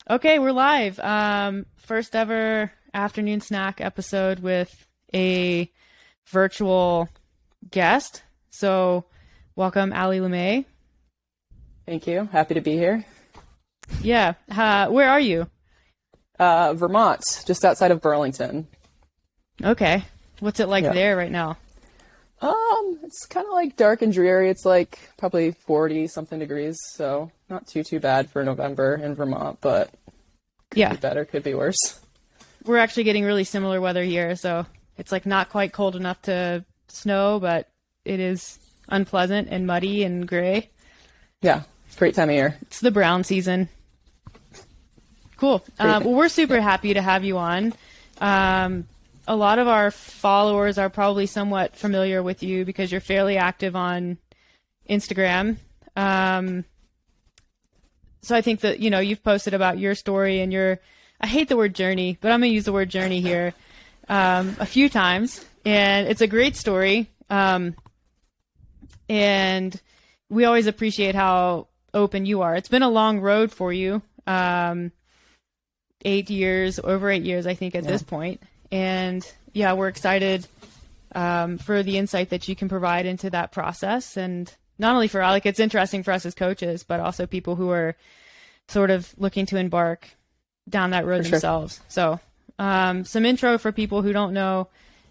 Okay, we're live. First ever afternoon snack episode with a virtual guest. So, welcome, Allie Lamay. Thank you. Happy to be here. Yeah. Where are you? Vermont, just outside of Burlington. Okay. What's it like Yeah. there right now? It's kind of like dark and dreary. It's like probably 40 something degrees, so not too bad for November in Vermont, but could Yeah. be better, could be worse. We're actually getting really similar weather here, so it's like not quite cold enough to snow, but it is unpleasant and muddy and gray. Yeah, great time of year. It's the brown season. Cool. Well, we're super happy to have you on. A lot of our followers are probably somewhat familiar with you because you're fairly active on Instagram. So I think that, you've posted about your story and I hate the word journey, but I'm going to use the word journey here, a few times. And it's a great story. And we always appreciate how open you are. It's been a long road for you. 8 years, over 8 years, I think, at this point. And yeah, we're excited for the insight that you can provide into that process. And not only for Alec, it's interesting for us as coaches, but also people who are sort of looking to embark down that road themselves. So some intro for people who don't know.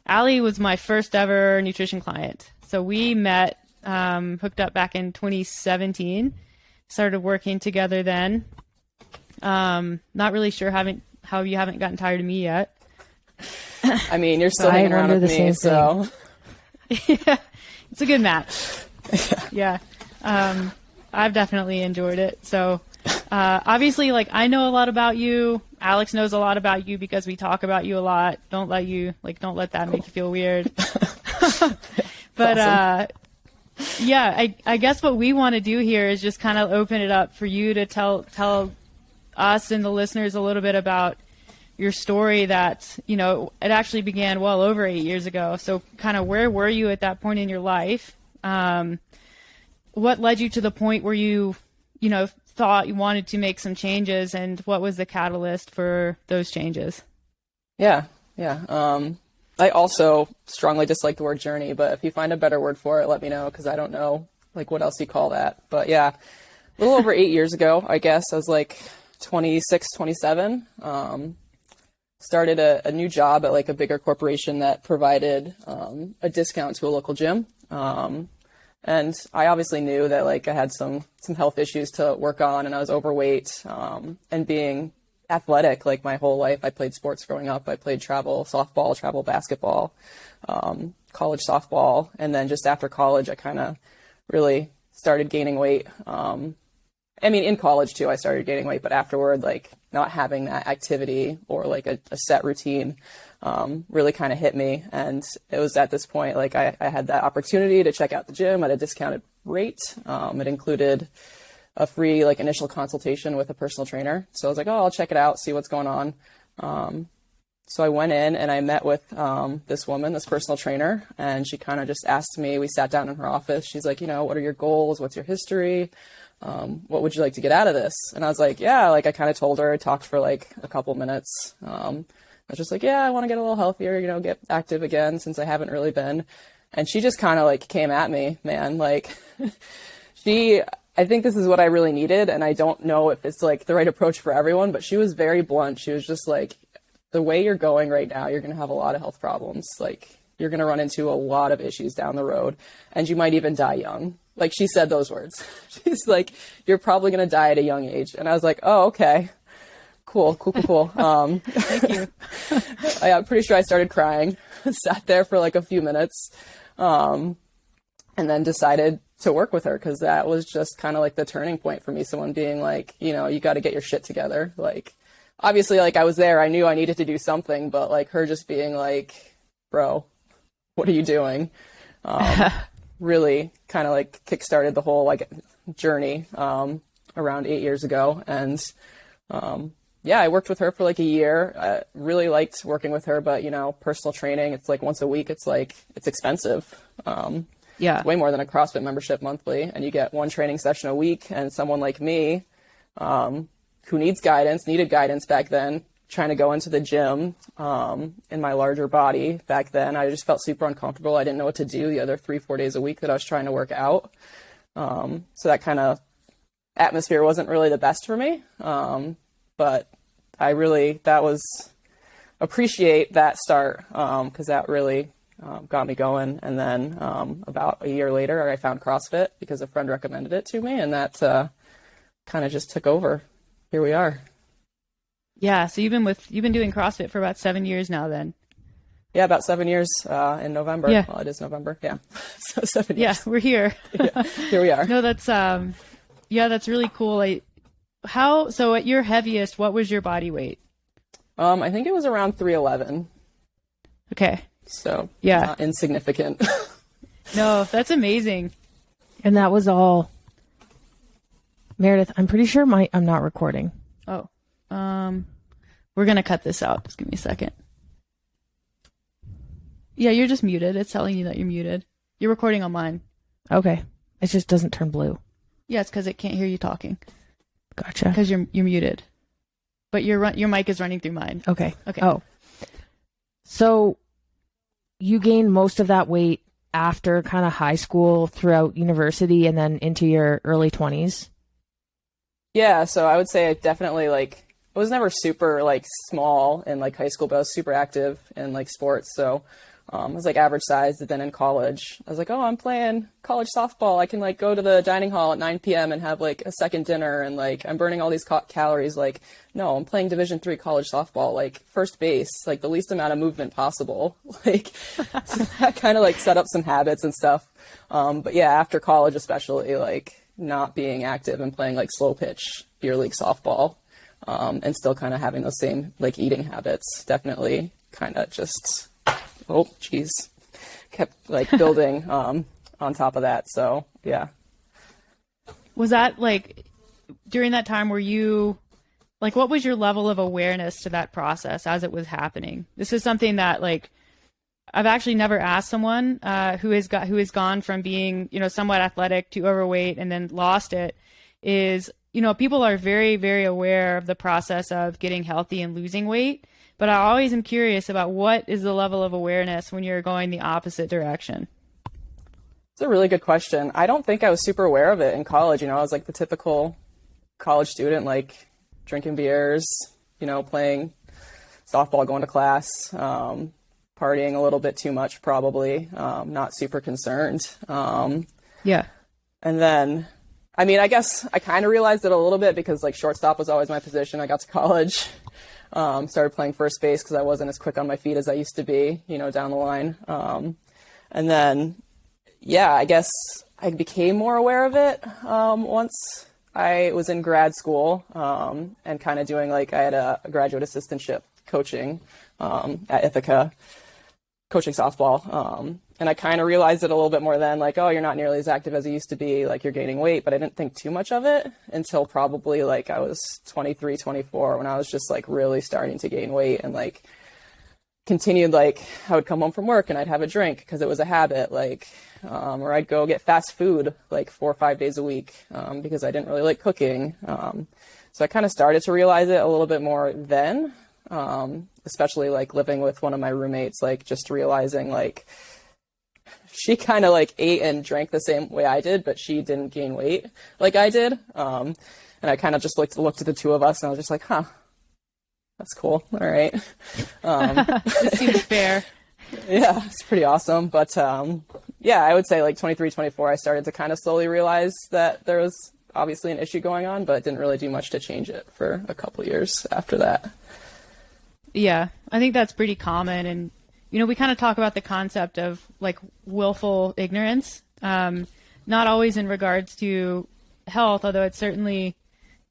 Allie was my first ever nutrition client. So we met, hooked up back in 2017, started working together then. Not really sure how you haven't gotten tired of me yet. I mean, you're still hanging around with me, so. Yeah, it's a good match. Yeah. I've definitely enjoyed it. So, obviously, I know a lot about you. Alex knows a lot about you because we talk about you a lot. Don't let that make you feel weird. But, Awesome. Yeah, I guess what we want to do here is just kind of open it up for you to tell us and the listeners a little bit about your story that, it actually began well over 8 years ago. So kind of where were you at that point in your life? What led you to the point where you thought you wanted to make some changes, and what was the catalyst for those changes? Yeah. I also strongly dislike the word journey, but if you find a better word for it, let me know, because I don't know, what else you call that. But yeah, a little over 8 years ago, I guess, I was 26, 27. Started a new job at a bigger corporation that provided a discount to a local gym. And I obviously knew that I had some health issues to work on, and I was overweight. And being athletic my whole life, I played sports growing up. I played travel softball, travel basketball, college softball, and then just after college, I kind of really started gaining weight. In college too, I started gaining weight, but afterward, not having that activity or a set routine, really kind of hit me. And it was at this point, I had that opportunity to check out the gym at a discounted rate. It included a free, initial consultation with a personal trainer. So I was I'll check it out, see what's going on. So I went in and I met with, this woman, this personal trainer, and she kind of just asked me, we sat down in her office. She's what are your goals? What's your history? What would you like to get out of this? And I was yeah, I kind of told her. I talked for a couple minutes. I was just yeah, I want to get a little healthier, get active again since I haven't really been. And she just kind of came at me, man. I think this is what I really needed. And I don't know if it's the right approach for everyone, but she was very blunt. She was just the way you're going right now, you're going to have a lot of health problems. You're going to run into a lot of issues down the road, and you might even die young. She said those words. She's you're probably going to die at a young age. And I was oh, okay, cool. Thank you. I'm pretty sure I started crying, sat there for a few minutes, and then decided to work with her, because that was just kind of the turning point for me. Someone being you got to get your shit together. Obviously, I was there, I knew I needed to do something, but her just being bro, what are you doing? Really kind of kickstarted the whole journey around 8 years ago. And yeah, I worked with her for a year. I really liked working with her, but personal training, it's once a week. It's it's expensive. Yeah. It's way more than a CrossFit membership monthly, and you get one training session a week. And someone like me, who needed guidance back then, trying to go into the gym in my larger body back then. I just felt super uncomfortable. I didn't know what to do the other 3-4 days a week that I was trying to work out. So that kind of atmosphere wasn't really the best for me. But appreciate that start because that really got me going. And then about a year later, I found CrossFit because a friend recommended it to me, and that kind of just took over. Here we are. Yeah. So you've been doing CrossFit for about 7 years now then. Yeah, about 7 years in November. Yeah. Well, it is November. Yeah. So 7 years. Yeah, we're here. Yeah, here we are. No, that's really cool. So at your heaviest, what was your body weight? I think it was around 311. Okay. So yeah, not insignificant. No, that's amazing. And that was all. Meredith, I'm pretty sure I'm not recording. Oh, we're going to cut this out. Just give me a second. Yeah, you're just muted. It's telling you that you're muted. You're recording on mine. Okay. It just doesn't turn blue. Yeah, it's because it can't hear you talking. Gotcha. Because you're muted. But your mic is running through mine. Okay. Okay. Oh. So you gained most of that weight after kind of high school, throughout university, and then into your early 20s? Yeah, so I would say I definitely I was never super small in high school, but I was super active in sports. So I was average size. But then in college, I was oh, I'm playing college softball. I can go to the dining hall at 9 p.m. and have a second dinner, and I'm burning all these calories. No, I'm playing Division III college softball, first base, the least amount of movement possible. So that kind of set up some habits and stuff. But yeah, after college, especially not being active and playing slow pitch beer league softball, and still kind of having those same eating habits, definitely kind of just, oh geez, kept building on top of that. So yeah. Was that during that time, were you what was your level of awareness to that process as it was happening? This is something that I've actually never asked someone who has gone from being, somewhat athletic to overweight and then lost it. Is, people are very, very aware of the process of getting healthy and losing weight, but I always am curious about what is the level of awareness when you're going the opposite direction. It's a really good question. I don't think I was super aware of it in college. I was the typical college student, drinking beers, playing softball, going to class, partying a little bit too much, probably, not super concerned. Yeah. And then, I guess I kind of realized it a little bit because shortstop was always my position. I got to college, started playing first base because I wasn't as quick on my feet as I used to be, down the line. And then, yeah, I guess I became more aware of it once I was in grad school and kind of doing I had a graduate assistantship coaching at Ithaca, coaching softball. And I kind of realized it a little bit more then, oh, you're not nearly as active as you used to be, you're gaining weight, but I didn't think too much of it until probably I was 23, 24, when I was just really starting to gain weight and continued, I would come home from work and I'd have a drink because it was a habit, or I'd go get fast food 4 or 5 days a week because I didn't really like cooking. So I kind of started to realize it a little bit more then, especially living with one of my roommates, just realizing she kind of ate and drank the same way I did, but she didn't gain weight like I did. And I kind of just looked at the two of us and I was just huh, that's cool. All right. This seems fair. Yeah, it's pretty awesome. But yeah, I would say 23, 24, I started to kind of slowly realize that there was obviously an issue going on, but didn't really do much to change it for a couple of years after that. Yeah, I think that's pretty common. And, we kind of talk about the concept of willful ignorance, not always in regards to health, although it certainly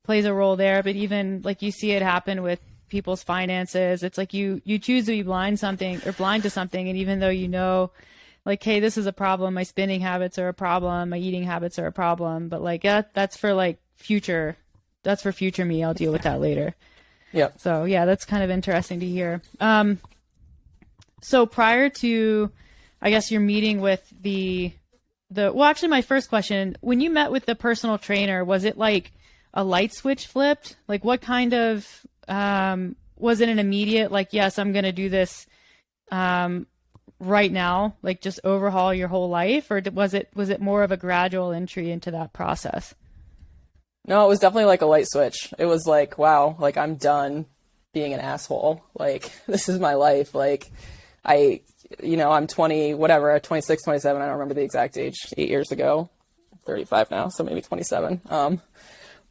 plays a role there. But even you see it happen with people's finances. It's you choose to be blind to something. And even though hey, this is a problem, my spending habits are a problem, my eating habits are a problem, but yeah, that's for future me. I'll deal with that later. Yeah. So yeah, that's kind of interesting to hear. So prior to, I guess, your meeting with well, actually my first question, when you met with the personal trainer, was it a light switch flipped? Like what kind of, was it an immediate, like, yes, I'm going to do this, right now, like just overhaul your whole life? Or was it more of a gradual entry into that process? No, it was definitely like a light switch. It was like, wow, like I'm done being an asshole. Like this is my life. Like I'm 20, whatever, 26, 27. I don't remember the exact age, 8 years ago, 35 now. So maybe 27.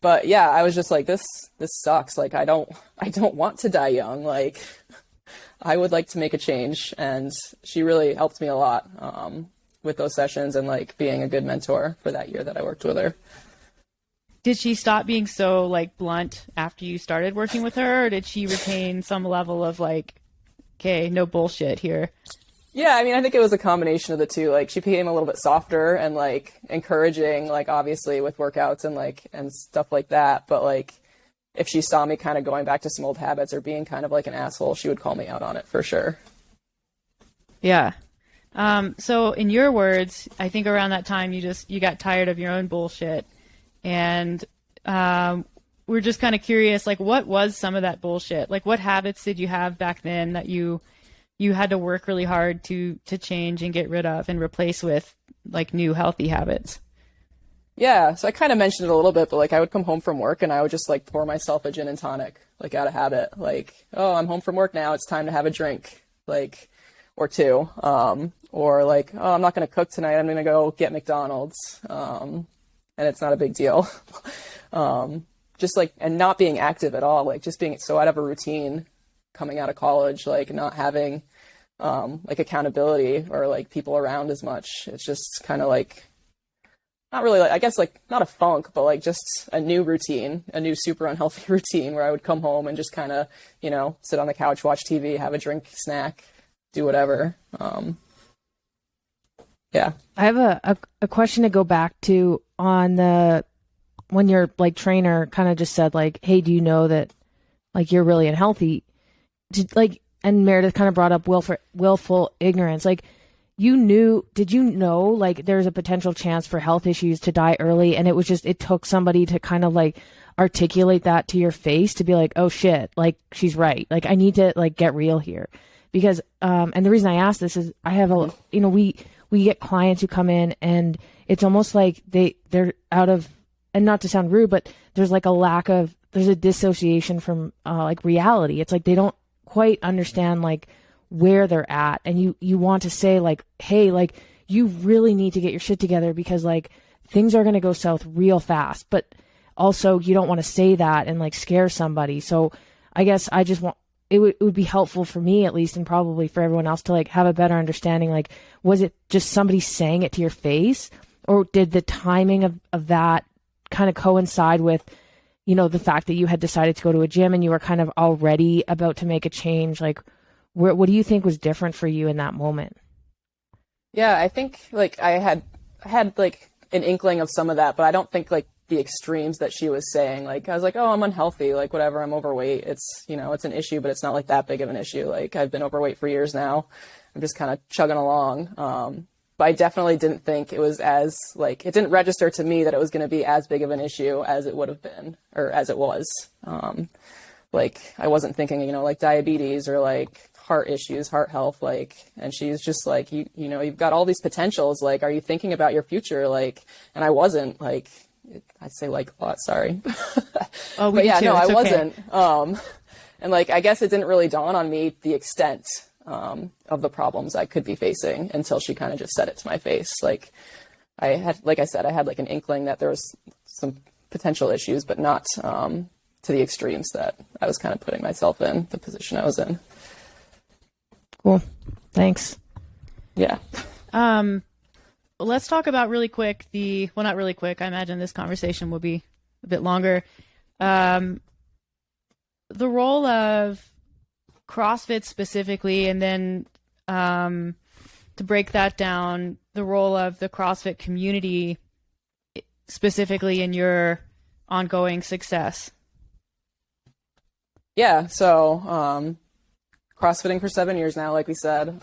But yeah, I was just like, this sucks. Like, I don't want to die young. Like I would like to make a change. And she really helped me a lot, with those sessions and like being a good mentor for that year that I worked with her. Did she stop being so like blunt after you started working with her, or did she retain some level of like, okay, no bullshit here? Yeah, I mean, I think it was a combination of the two. Like, she became a little bit softer and like encouraging, like obviously with workouts and stuff like that. But like, if she saw me kind of going back to some old habits or being kind of like an asshole, she would call me out on it for sure. Yeah. So in your words, I think around that time you got tired of your own bullshit. And we're just kind of curious, like, what was some of that bullshit? Like, what habits did you have back then that you had to work really hard to change and get rid of and replace with like new healthy habits? Yeah, so I kind of mentioned it a little bit, but like I would come home from work and I would just like pour myself a gin and tonic, like out of habit. Like, oh, I'm home from work now, it's time to have a drink, like, or two. Or like, oh, I'm not going to cook tonight, I'm going to go get McDonald's. And it's not a big deal. Just like, and not being active at all, like just being so out of a routine coming out of college, like not having like accountability or like people around as much. It's just kind of like, not really like, I guess like not a funk, but like just a new routine, a new super unhealthy routine where I would come home and just kind of, sit on the couch, watch TV, have a drink, snack, do whatever. Yeah. I have a question to go back to on when your like trainer kind of just said like, hey, do you know that like you're really unhealthy? And Meredith kind of brought up willful ignorance. Like did you know like there's a potential chance for health issues to die early? And it took somebody to kind of like articulate that to your face to be like, oh shit, like she's right. Like I need to like get real here. Because, and the reason I ask this is I have we get clients who come in and it's almost like they're out of, and not to sound rude, but there's like there's a dissociation from like reality. It's like they don't quite understand like where they're at. And you want to say like, hey, like you really need to get your shit together because like things are going to go south real fast. But also you don't want to say that and like scare somebody. So I guess I just want, it would be helpful for me at least, and probably for everyone else to like have a better understanding. Like, was it just somebody saying it to your face, or did the timing of that kind of coincide with, the fact that you had decided to go to a gym and you were kind of already about to make a change? Like, what do you think was different for you in that moment? Yeah, I think like I had like an inkling of some of that, but I don't think like the extremes that she was saying. Like I was like, oh, I'm unhealthy, like whatever, I'm overweight, it's it's an issue, but it's not like that big of an issue. Like I've been overweight for years now, I'm just kind of chugging along. But I definitely didn't think it was as like, it didn't register to me that it was going to be as big of an issue as it would have been, or as it was. Like I wasn't thinking like diabetes or like heart issues, heart health, like, and she's just like, you've got all these potentials, like, are you thinking about your future? Like, and I wasn't like, I say like a lot, sorry. Oh, but yeah, too. no, it's I okay. wasn't. And like, I guess it didn't really dawn on me the extent of the problems I could be facing until she kind of just said it to my face. Like like I said, I had like an inkling that there was some potential issues, but not to the extremes that I was kind of putting myself in, the position I was in. Cool. Thanks. Yeah. Let's talk about really quick not really quick, I imagine this conversation will be a bit longer. The role of CrossFit specifically, and then to break that down, the role of the CrossFit community specifically in your ongoing success. Yeah, so CrossFitting for 7 years now, like we said.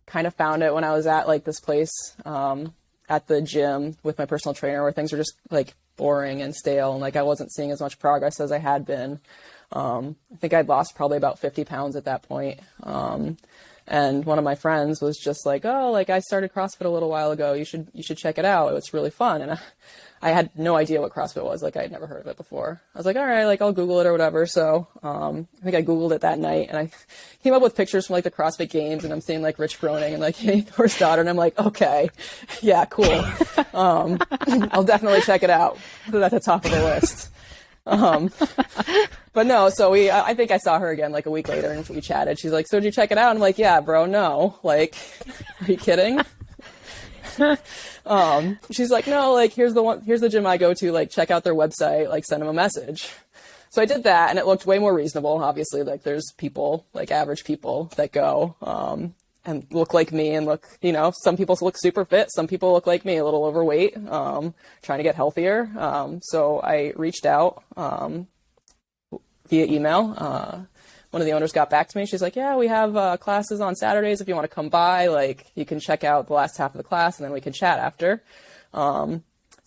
Kind of found it when I was at like this place at the gym with my personal trainer where things were just like boring and stale. And like, I wasn't seeing as much progress as I had been. I think I'd lost probably about 50 pounds at that point. And one of my friends was just like, oh, like I started CrossFit a little while ago. You should check it out. It's really fun. And I had no idea what CrossFit was. Like I had never heard of it before. I was like, all right, like I'll Google it or whatever. So, I think I Googled it that night and I came up with pictures from like the CrossFit games and I'm seeing like Rich Froning and like Thor's daughter. And I'm like, okay, yeah, cool. I'll definitely check it out. Put it at the top of the list. But no, so I think I saw her again like a week later and we chatted. She's like, so did you check it out? And I'm like, yeah, bro, no. Like, are you kidding? She's like, no, like, here's the gym I go to, like, check out their website, like, send them a message. So I did that and it looked way more reasonable. Obviously, like, there's people, like average people that go, and look like me and look, some people look super fit. Some people look like me, a little overweight, trying to get healthier. So I reached out, via email. One of the owners got back to me. She's like, yeah, we have classes on Saturdays. If you want to come by, like you can check out the last half of the class and then we can chat after. So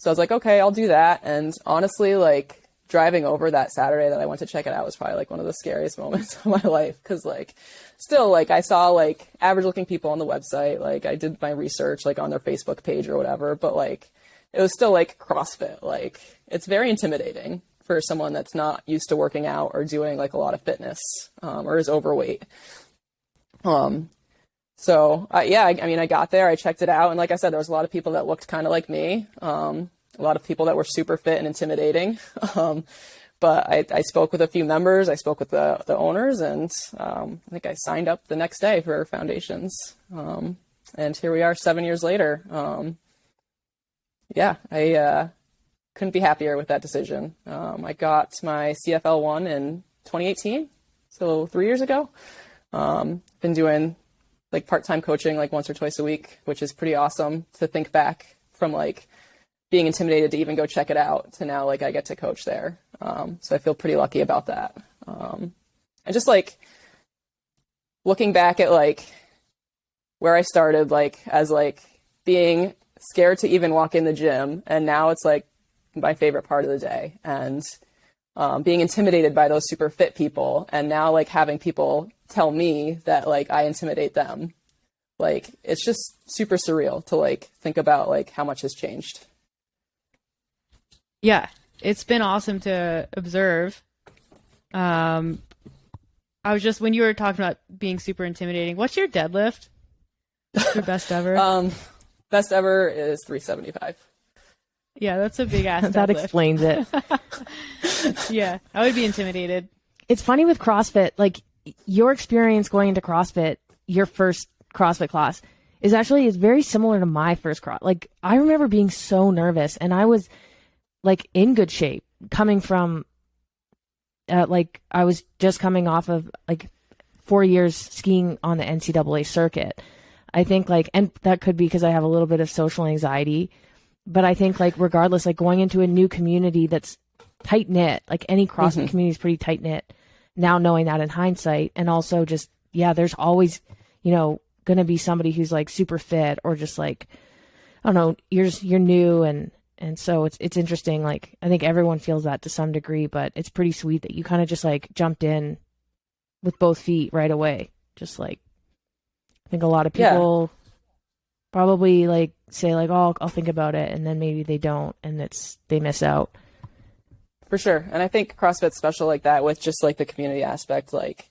I was like, okay, I'll do that. And honestly, like driving over that Saturday that I went to check it out was probably like one of the scariest moments of my life. Cause like still like I saw like average looking people on the website. Like I did my research like on their Facebook page or whatever, but like it was still like CrossFit. Like it's very intimidating for someone that's not used to working out or doing like a lot of fitness, or is overweight. So I mean, I got there, I checked it out. And like I said, there was a lot of people that looked kind of like me. A lot of people that were super fit and intimidating. But I spoke with a few members, I spoke with the owners and, I think I signed up the next day for Foundations. And here we are 7 years later. I couldn't be happier with that decision. I got my CFL1 in 2018, so 3 years ago. Been doing like part-time coaching like once or twice a week, which is pretty awesome to think back from like being intimidated to even go check it out to now like I get to coach there. So I feel pretty lucky about that. And just like looking back at like where I started, like as like being scared to even walk in the gym, and now it's like my favorite part of the day, and being intimidated by those super fit people, and now like having people tell me that like I intimidate them, like it's just super surreal to like think about like how much has changed. Yeah, it's been awesome to observe. I was just, when you were talking about being super intimidating, what's your deadlift? What's your best ever? Best ever is 375. Yeah, that's a big ass That deadlift. explains it. Yeah, I would be intimidated. It's funny with CrossFit, like your experience going into CrossFit, your first CrossFit class is very similar to my first cross. Like I remember being so nervous, and I was like in good shape coming from, like I was just coming off of like 4 years skiing on the NCAA circuit. I think like, and that could be because I have a little bit of social anxiety, but I think like regardless, like going into a new community that's tight knit, like any CrossFit community is pretty tight knit now, knowing that in hindsight. And also just, yeah, there's always, going to be somebody who's like super fit or just like, I don't know, you're new. And so it's interesting. Like, I think everyone feels that to some degree, but it's pretty sweet that you kind of just like jumped in with both feet right away. Just like, I think a lot of people probably like say like, oh, I'll think about it. And then maybe they don't, and they miss out. For sure. And I think CrossFit's special like that with just like the community aspect. Like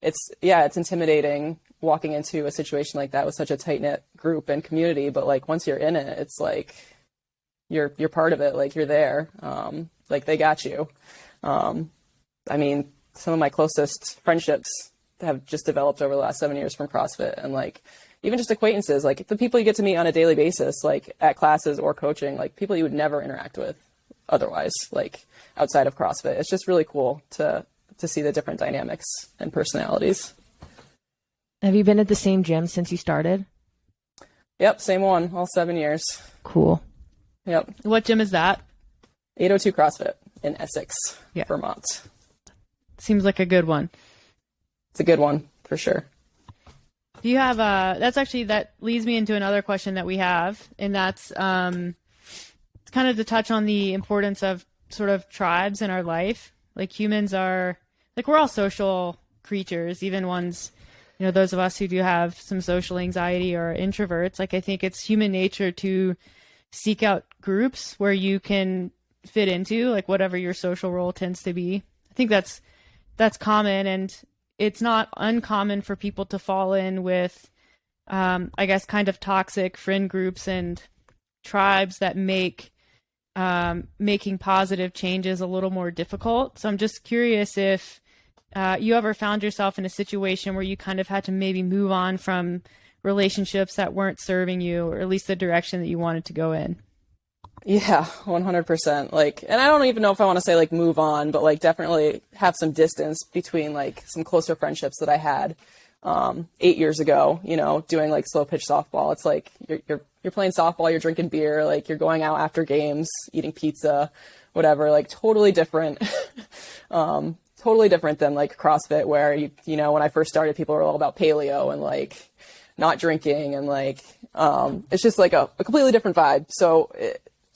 it's intimidating walking into a situation like that with such a tight knit group and community. But like once you're in it, it's like you're part of it. Like you're there. Like they got you. I mean, some of my closest friendships have just developed over the last 7 years from CrossFit, and like even just acquaintances, like the people you get to meet on a daily basis, like at classes or coaching, like people you would never interact with otherwise, like outside of CrossFit. It's just really cool to see the different dynamics and personalities. Have you been at the same gym since you started? Yep. Same one, all 7 years. Cool. Yep. What gym is that? 802 CrossFit in Essex, Vermont. Seems like a good one. It's a good one for sure. Do you have that leads me into another question that we have, and that's kind of to touch on the importance of sort of tribes in our life. Like humans are, like we're all social creatures, even ones, you know, those of us who do have some social anxiety or introverts. Like I think it's human nature to seek out groups where you can fit into, like whatever your social role tends to be. I think that's common, and it's not uncommon for people to fall in with, I guess, kind of toxic friend groups and tribes that make making positive changes a little more difficult. So I'm just curious if you ever found yourself in a situation where you kind of had to maybe move on from relationships that weren't serving you, or at least the direction that you wanted to go in. Yeah, 100%. Like, and I don't even know if I want to say like move on, but like definitely have some distance between like some closer friendships that I had 8 years ago, you know, doing like slow pitch softball. It's like you're playing softball, you're drinking beer, like you're going out after games, eating pizza, whatever, like totally different. Totally different than like CrossFit, where you know, when I first started, people were all about paleo and like not drinking, and like it's just like a completely different vibe. So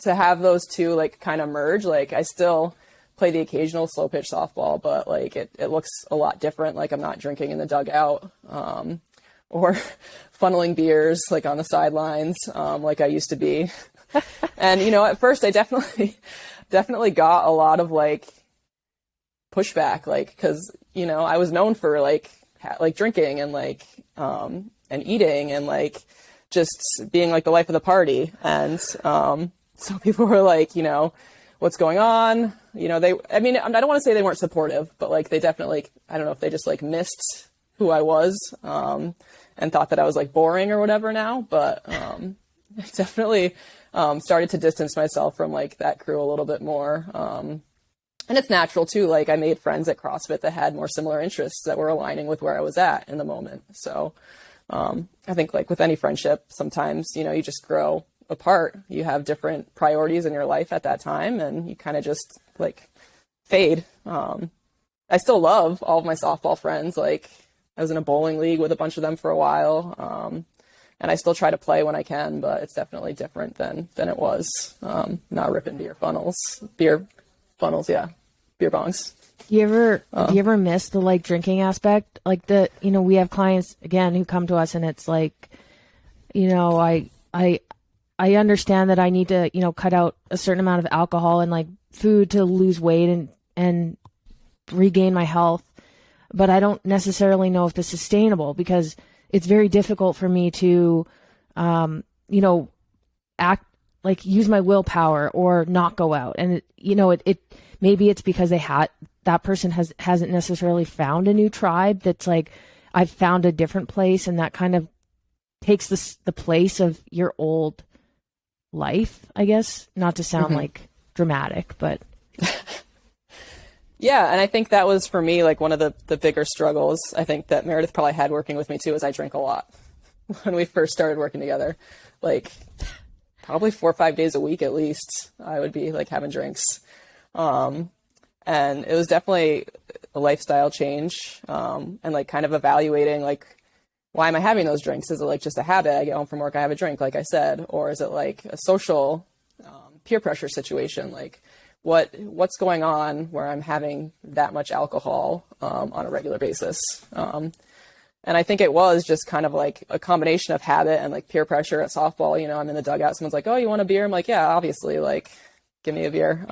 to have those two like kind of merge, like I still play the occasional slow pitch softball, but like it looks a lot different. Like I'm not drinking in the dugout or funneling beers like on the sidelines like I used to be. And you know, at first I definitely got a lot of like pushback, like, because you know, I was known for like drinking and like and eating and like just being like the life of the party. And so people were like, you know, what's going on? You know, I mean, I don't want to say they weren't supportive, but like they definitely, I don't know if they just like missed who I was and thought that I was like boring or whatever now. But I definitely started to distance myself from like that crew a little bit more. And it's natural too. Like I made friends at CrossFit that had more similar interests that were aligning with where I was at in the moment. So I think like with any friendship, sometimes, you know, you just grow apart. You have different priorities in your life at that time, and you kind of just like fade. I still love all of my softball friends. Like I was in a bowling league with a bunch of them for a while. And I still try to play when I can, but it's definitely different than it was. Not ripping beer funnels, beer bongs. Do you ever miss the like drinking aspect? Like you know, we have clients again who come to us and it's like, you know, I understand that I need to, you know, cut out a certain amount of alcohol and like food to lose weight and regain my health, but I don't necessarily know if it's sustainable, because it's very difficult for me to, you know, act like use my willpower or not go out. And you know, it maybe it's because that person hasn't necessarily found a new tribe that's like, I've found a different place, and that kind of takes the place of your old life, I guess, not to sound like dramatic, but yeah. And I think that was for me, like one of the bigger struggles I think that Meredith probably had working with me too, is I drank a lot when we first started working together. Like probably 4 or 5 days a week at least, I would be like having drinks. And it was definitely a lifestyle change, and like kind of evaluating like, why am I having those drinks? Is it like just a habit? I get home from work, I have a drink, like I said, or is it like a social peer pressure situation? Like what's going on where I'm having that much alcohol on a regular basis? And I think it was just kind of like a combination of habit and like peer pressure at softball. You know, I'm in the dugout, someone's like, oh, you want a beer? I'm like, yeah, obviously, like give me a beer.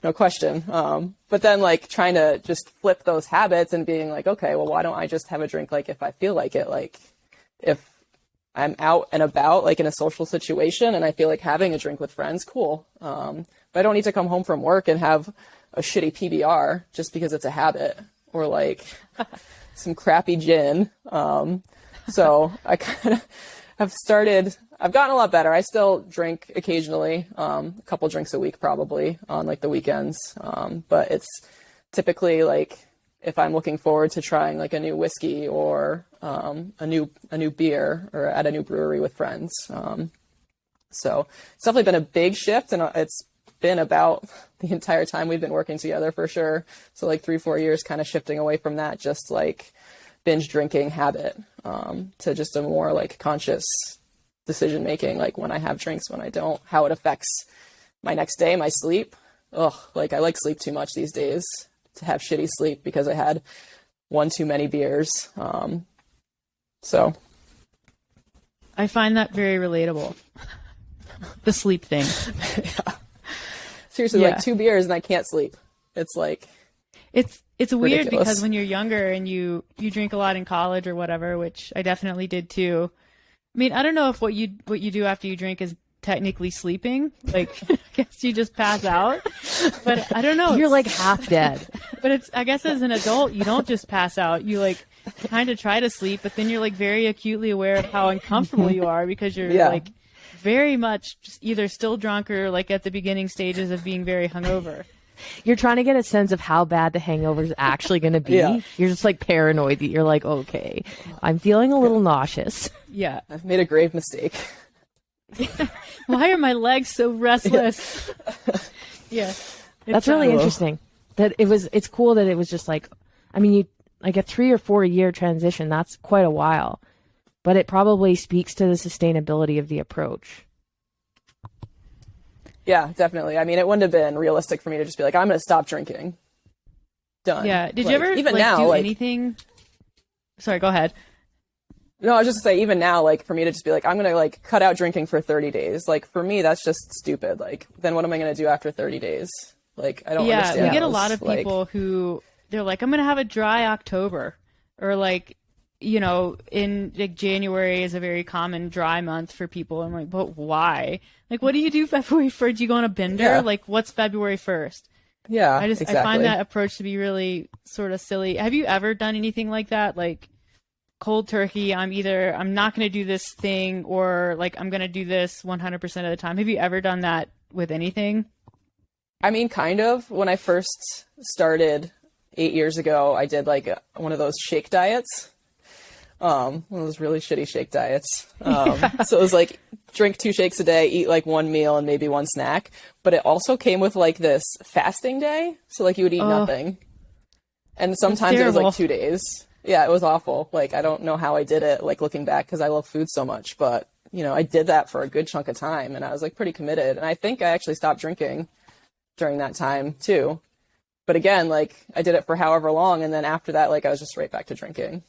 No question. But then like trying to just flip those habits and being like, okay, well, why don't I just have a drink? Like if I feel like it, like if I'm out and about, like in a social situation and I feel like having a drink with friends, cool. But I don't need to come home from work and have a shitty PBR just because it's a habit, or like some crappy gin. So I kind of I've gotten a lot better. I still drink occasionally, a couple drinks a week probably on like the weekends. But it's typically like if I'm looking forward to trying like a new whiskey or a new beer, or at a new brewery with friends. So it's definitely been a big shift, and it's been about the entire time we've been working together for sure. So like 3-4 years kind of shifting away from that just like binge drinking habit to just a more like conscious decision making, like when I have drinks, when I don't, how it affects my next day, my sleep. Ugh, like I like sleep too much these days to have shitty sleep because I had one too many beers. So I find that very relatable. The sleep thing. Yeah. Seriously, like 2 beers and I can't sleep. It's like it's weird ridiculous. because when you're younger and you drink a lot in college or whatever, which I definitely did too. I mean, I don't know if what you do after you drink is technically sleeping. Like, I guess you just pass out. But I don't know. You're like half dead. But it's, I guess as an adult, you don't just pass out. You like kind of try to sleep, but then you're like very acutely aware of how uncomfortable you are because you're like very much just either still drunk or like at the beginning stages of being very hungover. You're trying to get a sense of how bad the hangover is actually going to be. Yeah. You're just like paranoid that you're like, okay, I'm feeling a little nauseous. Yeah. I've made a grave mistake. Why are my legs so restless? Yeah. That's really interesting. That it's cool that it was just like, I mean, you like a 3 or 4 year transition. That's quite a while, but it probably speaks to the sustainability of the approach. Yeah, definitely. I mean, it wouldn't have been realistic for me to just be like, I'm going to stop drinking. Done. Yeah. Did like, you ever even like, now, do like, anything? Sorry, go ahead. No, I was just gonna say, even now, like for me to just be like, I'm going to like cut out drinking for 30 days. Like for me, that's just stupid. Like, then what am I going to do after 30 days? Like, I don't understand. Yeah, we get a those, lot of people who they're like, I'm going to have a dry October, or like, you know, in like January is a very common dry month for people. I'm like, but why? Like, what do you do February 1st? Do you go on a bender? Yeah. Like, what's February 1st? Yeah, I exactly. find that approach to be really sort of silly. Have you ever done anything like that? Like cold turkey, I'm not going to do this thing, or like I'm going to do this 100% of the time. Have you ever done that with anything? I mean, kind of. When I first started 8 years ago, I did like one of those shake diets. One of those really shitty shake diets. So it was like drink 2 shakes a day, eat like 1 meal and maybe 1 snack. But it also came with like this fasting day. So like you would eat nothing. And sometimes it was like 2 days. Yeah, it was awful. Like, I don't know how I did it, like looking back, because I love food so much. But, you know, I did that for a good chunk of time and I was like pretty committed. And I think I actually stopped drinking during that time too. But again, like I did it for however long. And then after that, like I was just right back to drinking.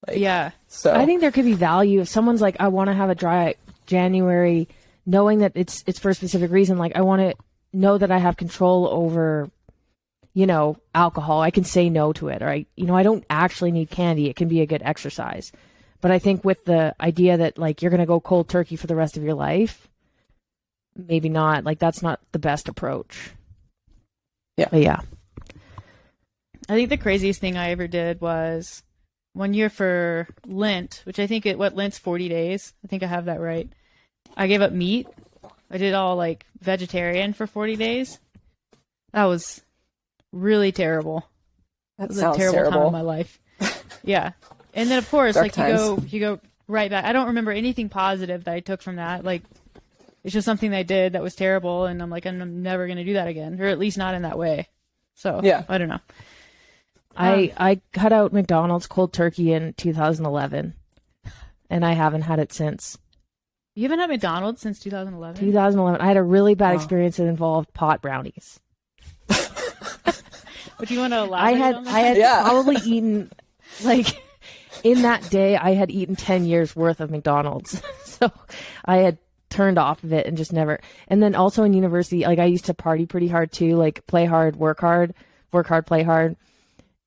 Like, yeah. So I think there could be value if someone's like, I want to have a dry January, knowing that it's for a specific reason. Like I want to know that I have control over, you know, alcohol. I can say no to it. Or I don't actually need candy. It can be a good exercise. But I think with the idea that like you're going to go cold turkey for the rest of your life, maybe not. Like that's not the best approach. Yeah. But yeah. I think the craziest thing I ever did was one year for Lent, which I think Lent's 40 days. I think I have that right. I gave up meat. I did all like vegetarian for 40 days. That was really terrible. that It was sounds a terrible time terrible. of my life. Yeah. And then of course, Dark like times. you go right back. I don't remember anything positive that I took from that. Like it's just something that I did that was terrible, and I'm like, I'm never going to do that again, or at least not in that way. So Yeah. I don't know. I cut out McDonald's cold turkey in 2011, and I haven't had it since. You haven't had McDonald's since 2011? 2011. I had a really bad experience that involved pot brownies. But you want to elaborate on that? I had Yeah. probably eaten, like, in that day, I had eaten 10 years worth of McDonald's. So I had turned off of it and just never. And then also in university, like, I used to party pretty hard too, like, play hard, work hard, play hard.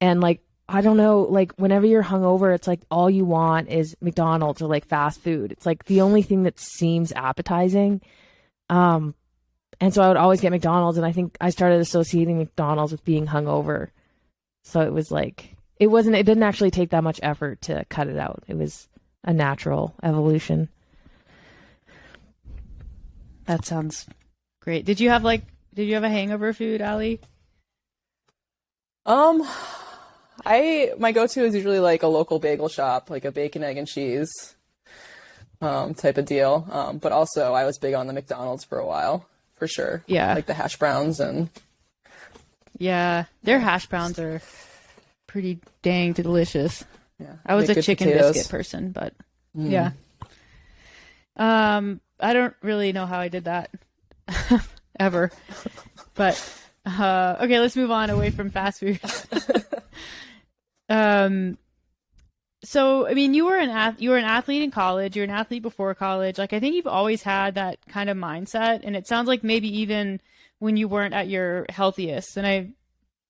And, like, I don't know, like, whenever you're hungover, it's like all you want is McDonald's or, like, fast food. It's, like, the only thing that seems appetizing. And so I would always get McDonald's, and I think I started associating McDonald's with being hungover. So it was like, it didn't actually take that much effort to cut it out. It was a natural evolution. That sounds great. Did you have a hangover food, Allie? My go-to is usually like a local bagel shop, like a bacon, egg, and cheese type of deal. But also I was big on the McDonald's for a while, for sure. Yeah. Like the hash browns and Yeah, their hash browns are pretty dang delicious. yeah. I was make a good chicken potatoes. biscuit person, but yeah. I don't really know how I did that ever, but okay, let's move on away from fast food. So, I mean, you were an athlete in college. You were an athlete before college. Like, I think you've always had that kind of mindset, and it sounds like maybe even when you weren't at your healthiest. And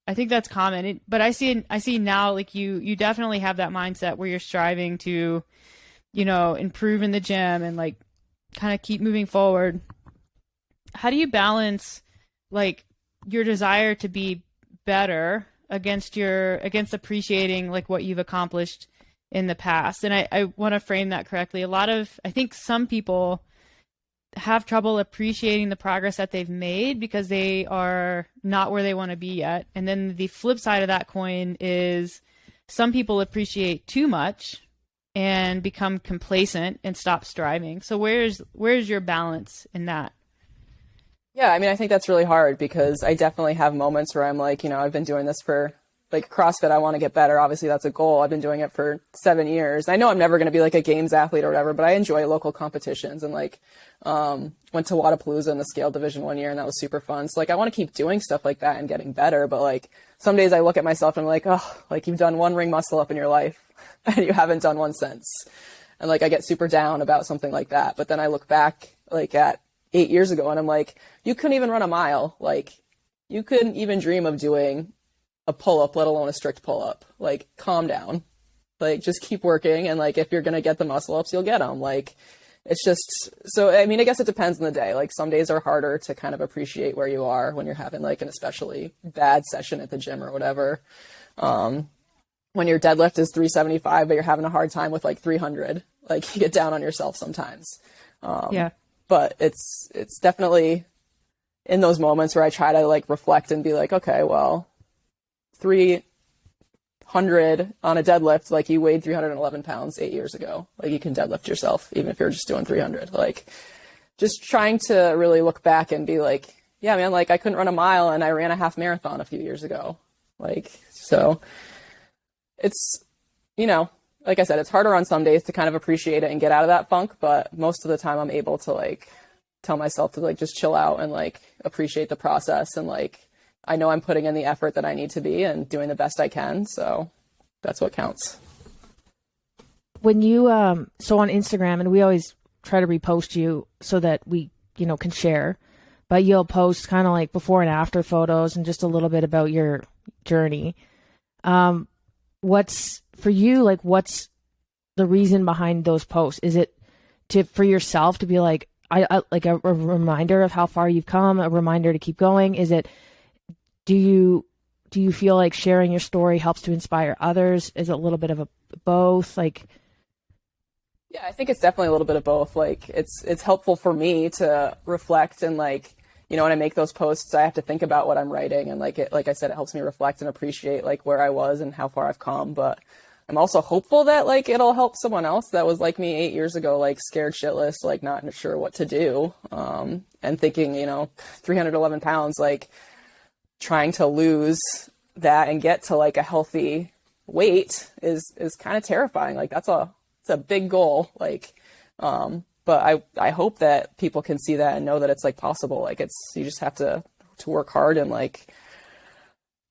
I think that's common. But I see now, like you definitely have that mindset where you're striving to, improve in the gym and like kind of keep moving forward. How do you balance like your desire to be better against appreciating like what you've accomplished in the past? And I want to frame that correctly. I think some people have trouble appreciating the progress that they've made because they are not where they want to be yet. And then the flip side of that coin is some people appreciate too much and become complacent and stop striving. So where's your balance in that? Yeah, I mean, I think that's really hard because I definitely have moments where I'm like, I've been doing this for like CrossFit. I want to get better. Obviously, that's a goal. I've been doing it for 7 years. I know I'm never going to be like a games athlete or whatever, but I enjoy local competitions and like went to Wadapalooza in the scale division one year, and that was super fun. So like I want to keep doing stuff like that and getting better. But like some days I look at myself and I'm like, oh, like you've done one ring muscle up in your life and you haven't done one since. And like I get super down about something like that. But then I look back like at 8 years ago and I'm like, you couldn't even run a mile. Like you couldn't even dream of doing a pull-up, let alone a strict pull-up. Like, calm down. Like, just keep working. And like, if you're going to get the muscle ups, you'll get them. Like, it's just, so, I mean, I guess it depends on the day. Like some days are harder to kind of appreciate where you are when you're having like an especially bad session at the gym or whatever. When your deadlift is 375, but you're having a hard time with like 300, like you get down on yourself sometimes. Yeah. But it's definitely in those moments where I try to like reflect and be like, okay, well, 300 on a deadlift, like you weighed 311 pounds 8 years ago. Like you can deadlift yourself, even if you're just doing 300. Like just trying to really look back and be like, yeah, man, like I couldn't run a mile and I ran a half marathon a few years ago. Like, so it's, like I said, it's harder on some days to kind of appreciate it and get out of that funk. But most of the time I'm able to like tell myself to like just chill out and like appreciate the process. And like, I know I'm putting in the effort that I need to be and doing the best I can. So that's what counts. When you, so on Instagram, and we always try to repost you so that we, can share, but you'll post kind of like before and after photos and just a little bit about your journey. What's for you, like, what's the reason behind those posts? Is it for yourself to be like, I like a reminder of how far you've come, a reminder to keep going? Is it, do you feel like sharing your story helps to inspire others? Is it a little bit of both? Like, yeah, I think it's definitely a little bit of both. Like it's helpful for me to reflect and like, when I make those posts, I have to think about what I'm writing. And like I said, it helps me reflect and appreciate like where I was and how far I've come. But I'm also hopeful that like it'll help someone else that was like me 8 years ago, like scared shitless, like not sure what to do. And thinking, 311 pounds, like trying to lose that and get to like a healthy weight is kind of terrifying. Like it's a big goal. Like, but I hope that people can see that and know that it's like possible. Like you just have to work hard and like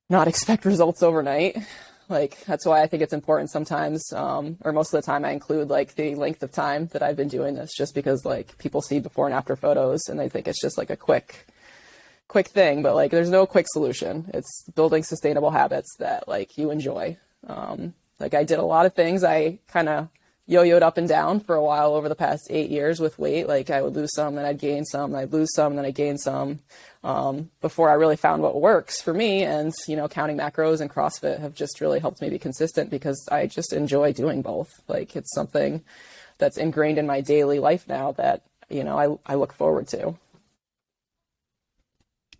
not expect results overnight. Like, that's why I think it's important sometimes, or most of the time I include like the length of time that I've been doing this, just because like people see before and after photos and they think it's just like a quick thing, but like there's no quick solution. It's building sustainable habits that like you enjoy. Like I did a lot of things. I kind of yo-yoed up and down for a while over the past 8 years with weight. Like I would lose some, then I'd gain some, then I'd lose some, then I'd gain some, before I really found what works for me. And, counting macros and CrossFit have just really helped me be consistent because I just enjoy doing both. Like it's something that's ingrained in my daily life now that, I look forward to.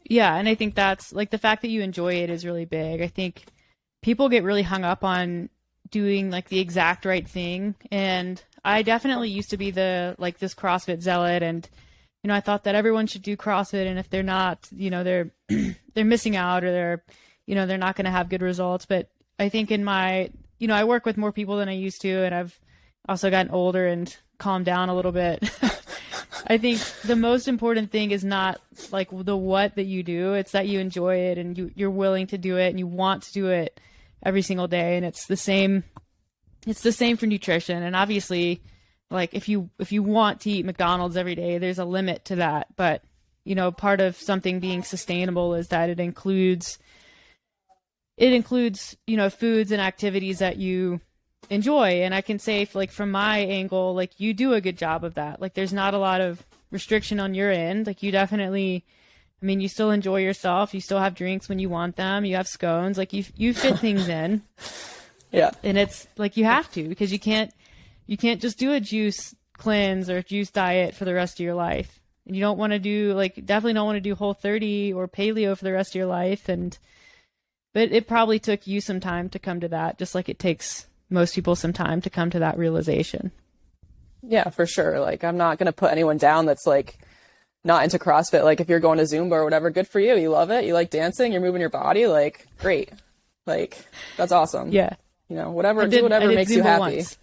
Yeah. And I think that's like the fact that you enjoy it is really big. I think people get really hung up on doing like the exact right thing. And I definitely used to be this CrossFit zealot. And, I thought that everyone should do CrossFit. And if they're not, they're missing out or they're not going to have good results. But I think in my, I work with more people than I used to. And I've also gotten older and calmed down a little bit. I think the most important thing is not like the what that you do. It's that you enjoy it and you're willing to do it and you want to do it every single day. And it's the same for nutrition. And obviously, like if you want to eat McDonald's every day, there's a limit to that. But, you know, part of something being sustainable is that it includes, you know, foods and activities that you enjoy. And I can say, like, from my angle, like, you do a good job of that. Like, there's not a lot of restriction on your end. Like, you definitely, I mean, you still enjoy yourself. You still have drinks when you want them. You have scones. Like, you fit things in. Yeah. And it's like, you have to, because you can't just do a juice cleanse or juice diet for the rest of your life. And you don't want to do, like, definitely don't want to do Whole30 or paleo for the rest of your life. But it probably took you some time to come to that, just like it takes most people some time to come to that realization. Yeah, for sure. Like, I'm not going to put anyone down that's like not into CrossFit. Like, if you're going to Zumba or whatever, good for you. You love it. You like dancing. You're moving your body. Like, great. Like, that's awesome. Yeah. You know, do whatever makes you happy. Once.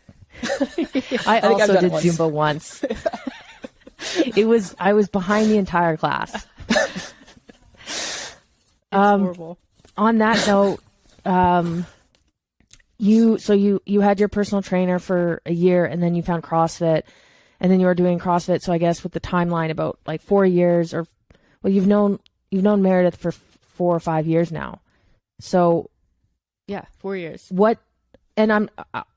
I also did Zumba once. I was behind the entire class. Horrible. On that note, you had your personal trainer for a year and then you found CrossFit and then you were doing CrossFit. So I guess with the timeline about like 4 years or, well, you've known Meredith for 4 or 5 years now. So yeah, 4 years. And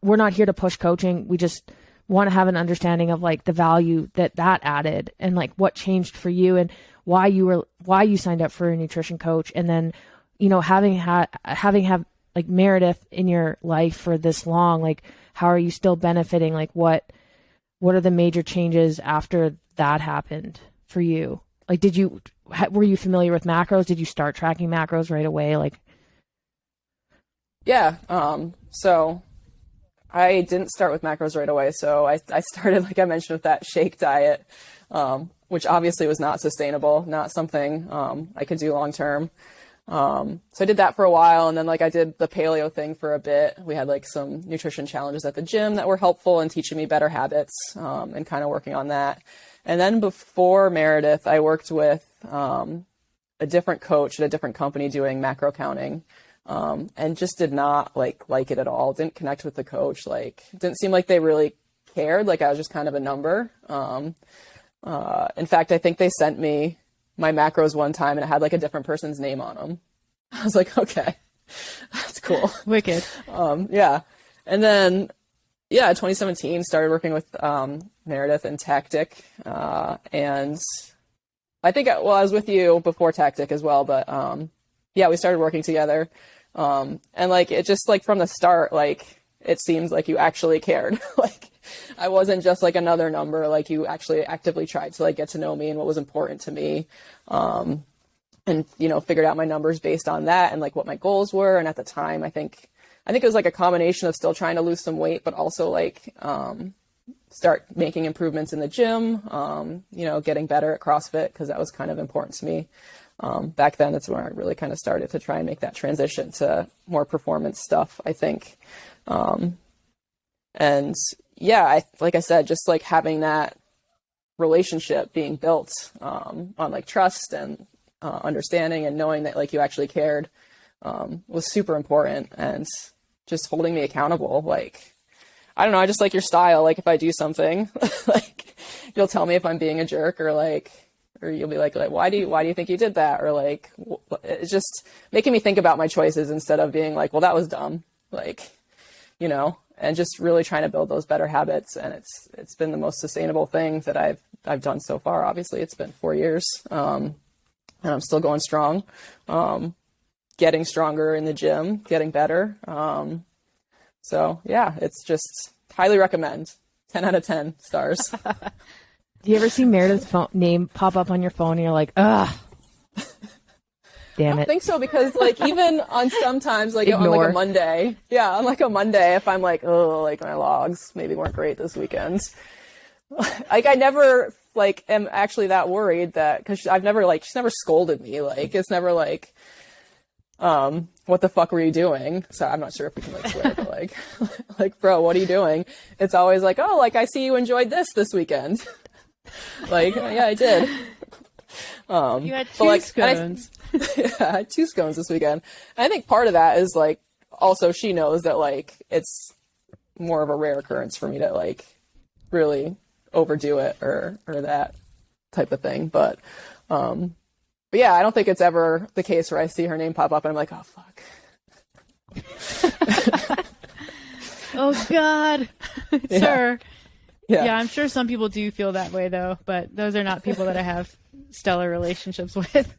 we're not here to push coaching. We just want to have an understanding of like the value that added and like what changed for you and why you signed up for a nutrition coach. And then, you know, having like Meredith in your life for this long, like how are you still benefiting? Like what are the major changes after that happened for you? Like, were you familiar with macros? Did you start tracking macros right away? Like, yeah. So I didn't start with macros right away. So I started, like I mentioned, with that shake diet, which obviously was not sustainable, not something, I could do long term. So I did that for a while. And then like I did the paleo thing for a bit. We had like some nutrition challenges at the gym that were helpful in teaching me better habits, and kind of working on that. And then before Meredith, I worked with, a different coach at a different company doing macro counting. And just did not like it at all. Didn't connect with the coach. Like, didn't seem like they really cared. Like I was just kind of a number. In fact, I think they sent me my macros one time and it had like a different person's name on them. I was like, okay, that's cool. Wicked. Yeah. And then, 2017 started working with, Meredith and Tactic. And I think, I was with you before Tactic as well, but, we started working together. And like, it just like from the start, like, it seems like you actually cared. Like, I wasn't just like another number. Like, you actually actively tried to like get to know me and what was important to me. And, you know, figured out my numbers based on that and like what my goals were. And at the time, I think it was like a combination of still trying to lose some weight, but also like, start making improvements in the gym, you know, getting better at CrossFit, because that was kind of important to me. Back then, that's when I really kind of started to try and make that transition to more performance stuff, I think. And yeah, like I said, just like having that relationship being built, on like trust and, understanding and knowing that like you actually cared, was super important, and just holding me accountable. Like, I don't know, I just like your style. Like, if I do something, like, you'll tell me if I'm being a jerk, or you'll be like, why do you think you did that? Or like, it's just making me think about my choices instead of being like, well, that was dumb. Like, you know, and just really trying to build those better habits. And it's been the most sustainable thing that I've done so far. Obviously it's been 4 years. And I'm still going strong, getting stronger in the gym, getting better. So yeah, it's just highly recommend. 10 out of 10 stars. Do you ever see Meredith's name pop up on your phone and you're like, ugh, damn it? I don't think so, because like even on sometimes like on like a Monday, if I'm like, oh, like my logs maybe weren't great this weekend. Like I never like am actually that worried that, because she's never scolded me. Like it's never like, what the fuck were you doing? So I'm not sure if we can like swear, but like, bro, what are you doing? It's always like, oh, like I see you enjoyed this weekend. Like, yeah, I did. You had two like, scones. Yeah, I had 2 scones this weekend. And I think part of that is like, also she knows that like it's more of a rare occurrence for me to like really overdo it or that type of thing. But yeah, I don't think it's ever the case where I see her name pop up and I'm like, oh fuck. Oh God, it's Yeah. her. Yeah. Yeah, I'm sure some people do feel that way though, but those are not people that I have stellar relationships with.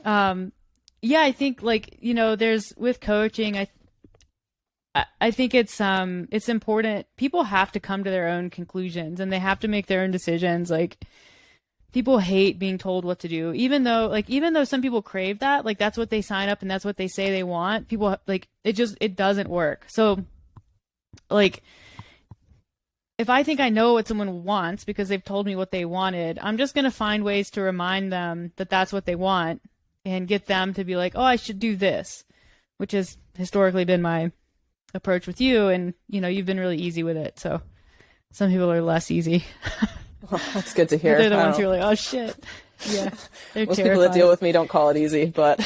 Yeah, I think like, there's with coaching, I think it's important. People have to come to their own conclusions and they have to make their own decisions. Like people hate being told what to do, even though some people crave that, like that's what they sign up and that's what they say they want. People like it doesn't work. So like, if I think I know what someone wants because they've told me what they wanted, I'm just going to find ways to remind them that that's what they want and get them to be like, oh, I should do this, which has historically been my approach with you. And, you've been really easy with it. So some people are less easy. Well, that's good to hear. They're the ones who are like, oh, shit. Yeah. They're Most terrified. people that deal with me don't call it easy, but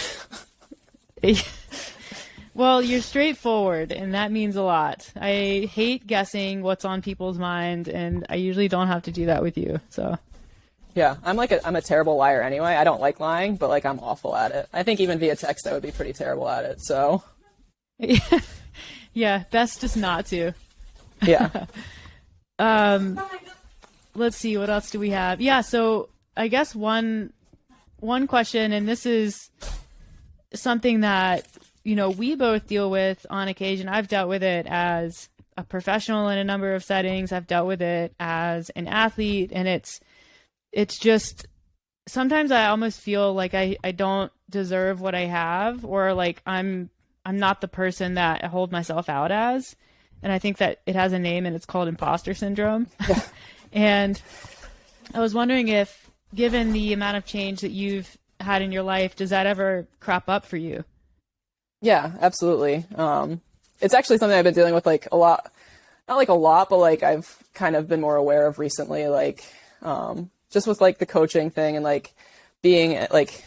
Well, you're straightforward, and that means a lot. I hate guessing what's on people's mind, and I usually don't have to do that with you. So, yeah, I'm a terrible liar anyway. I don't like lying, but like I'm awful at it. I think even via text I would be pretty terrible at it. So, yeah, best just not to. yeah. Let's see, what else do we have? Yeah, so I guess one question, and this is something that we both deal with on occasion. I've dealt with it as a professional in a number of settings. I've dealt with it as an athlete, and it's just sometimes I almost feel like I don't deserve what I have, or like I'm not the person that I hold myself out as. And I think that it has a name, and it's called Imposter Syndrome. And I was wondering if, given the amount of change that you've had in your life, does that ever crop up for you? Yeah, absolutely. It's actually something I've been dealing with like a lot, not like a lot, but like I've kind of been more aware of recently, like just with like the coaching thing and like being like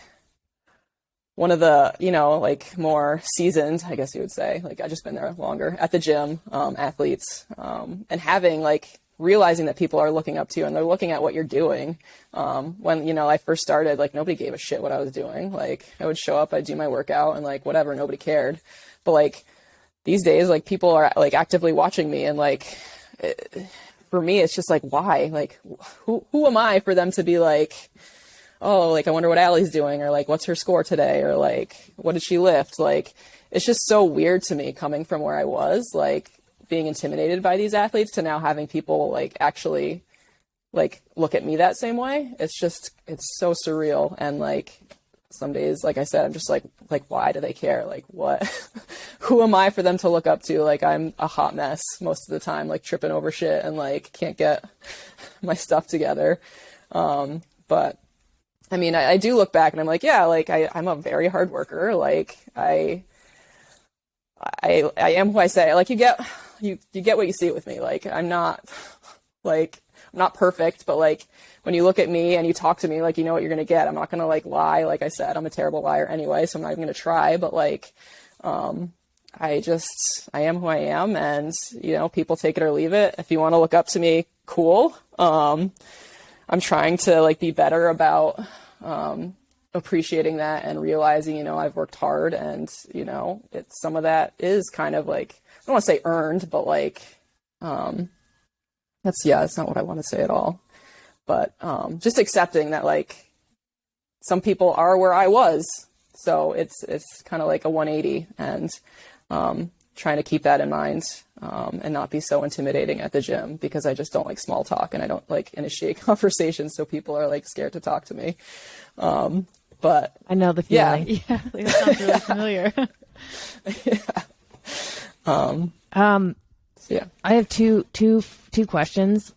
one of the, like more seasoned, I guess you would say, like I just been there longer at the gym, athletes, and having like realizing that people are looking up to you and they're looking at what you're doing. When, I first started, like nobody gave a shit what I was doing. Like I would show up, I'd do my workout and like whatever, nobody cared. But like these days, like people are like actively watching me and like, for me, it's just like, why? Like who am I for them to be like, oh, like I wonder what Allie's doing, or like what's her score today, or like what did she lift? Like it's just so weird to me coming from where I was, like being intimidated by these athletes, to now having people like actually like look at me that same way. It's so surreal. And like some days, like I said, I'm just like why do they care? Like what? Who am I for them to look up to? Like I'm a hot mess most of the time, like tripping over shit and like can't get my stuff together. But I mean, I do look back and I'm like, yeah, like I'm a very hard worker. Like I am who I say. Like you get what you see with me. Like I'm not perfect, but like when you look at me and you talk to me, like you know what you're gonna get. I'm not gonna like lie. Like I said, I'm a terrible liar anyway, so I'm not even gonna try. But like, I am who I am, and people take it or leave it. If you want to look up to me, cool. I'm trying to like be better about appreciating that and realizing, I've worked hard, and it's some of that is kind of like, I don't want to say earned, but like that's not what I want to say at all. But just accepting that like some people are where I was, so it's kind of like a 180, and trying to keep that in mind, and not be so intimidating at the gym, because I just don't like small talk and I don't like initiate conversations, so people are like scared to talk to me. But I know the feeling. Yeah, like, that sounds really familiar. Yeah. I have two questions.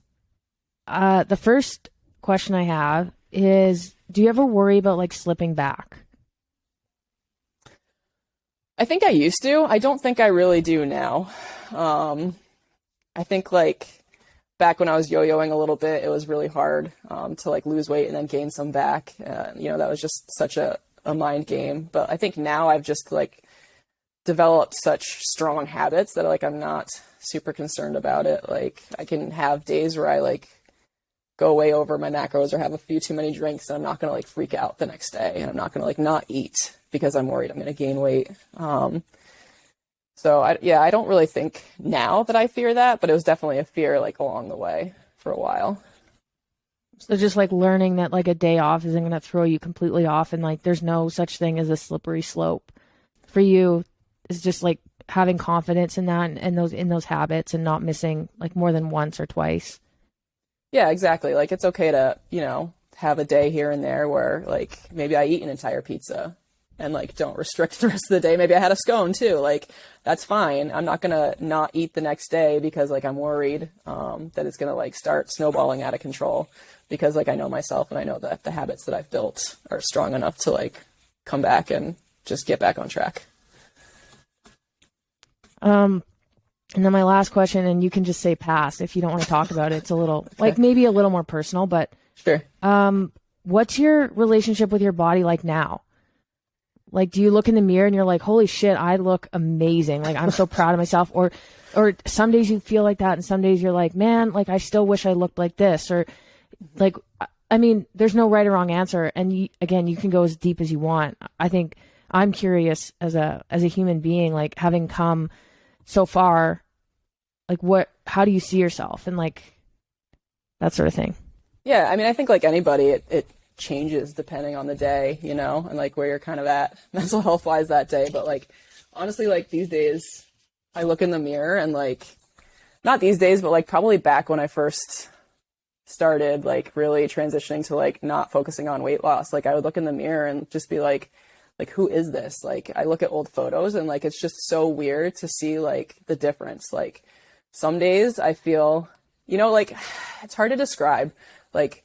The first question I have is, do you ever worry about like slipping back? I think I used to. I don't think I really do now. I think like back when I was yo-yoing a little bit, it was really hard to like lose weight and then gain some back. You know, that was just such a mind game. But I think now I've just like developed such strong habits that like I'm not super concerned about it. Like I can have days where I like go way over my macros or have a few too many drinks, and I'm not going to like freak out the next day, and I'm not going to like not eat because I'm worried I'm going to gain weight. So I don't really think now that I fear that, but it was definitely a fear like along the way for a while. So just like learning that like a day off isn't going to throw you completely off, and like there's no such thing as a slippery slope for you, is just like having confidence in that and those habits and not missing like more than once or twice. Yeah, exactly. Like it's okay to, you know, have a day here and there where like maybe I eat an entire pizza and like don't restrict the rest of the day. Maybe I had a scone too. Like that's fine. I'm not gonna not eat the next day because like I'm worried that it's gonna like start snowballing out of control, because like I know myself and I know that the habits that I've built are strong enough to like come back and just get back on track. And then my last question, and you can just say pass if you don't want to talk about it. It's a little like maybe a little more personal, but sure. What's your relationship with your body like now? Like, do you look in the mirror and you're like, holy shit, I look amazing. Like, I'm so proud of myself. Or some days you feel like that. And some days you're like, man, like, I still wish I looked like this. Or like, I mean, there's no right or wrong answer. And again, you can go as deep as you want. I think I'm curious as a human being, like having come so far, like how do you see yourself? And like that sort of thing. Yeah. I mean, I think like anybody, it changes depending on the day, you know, and like where you're kind of at mental health wise that day. But like, honestly, like these days I look in the mirror and like, not these days, but like probably back when I first started like really transitioning to like not focusing on weight loss, like I would look in the mirror and just be like, who is this? Like I look at old photos and like, it's just so weird to see like the difference. Like some days I feel, you know, like it's hard to describe. Like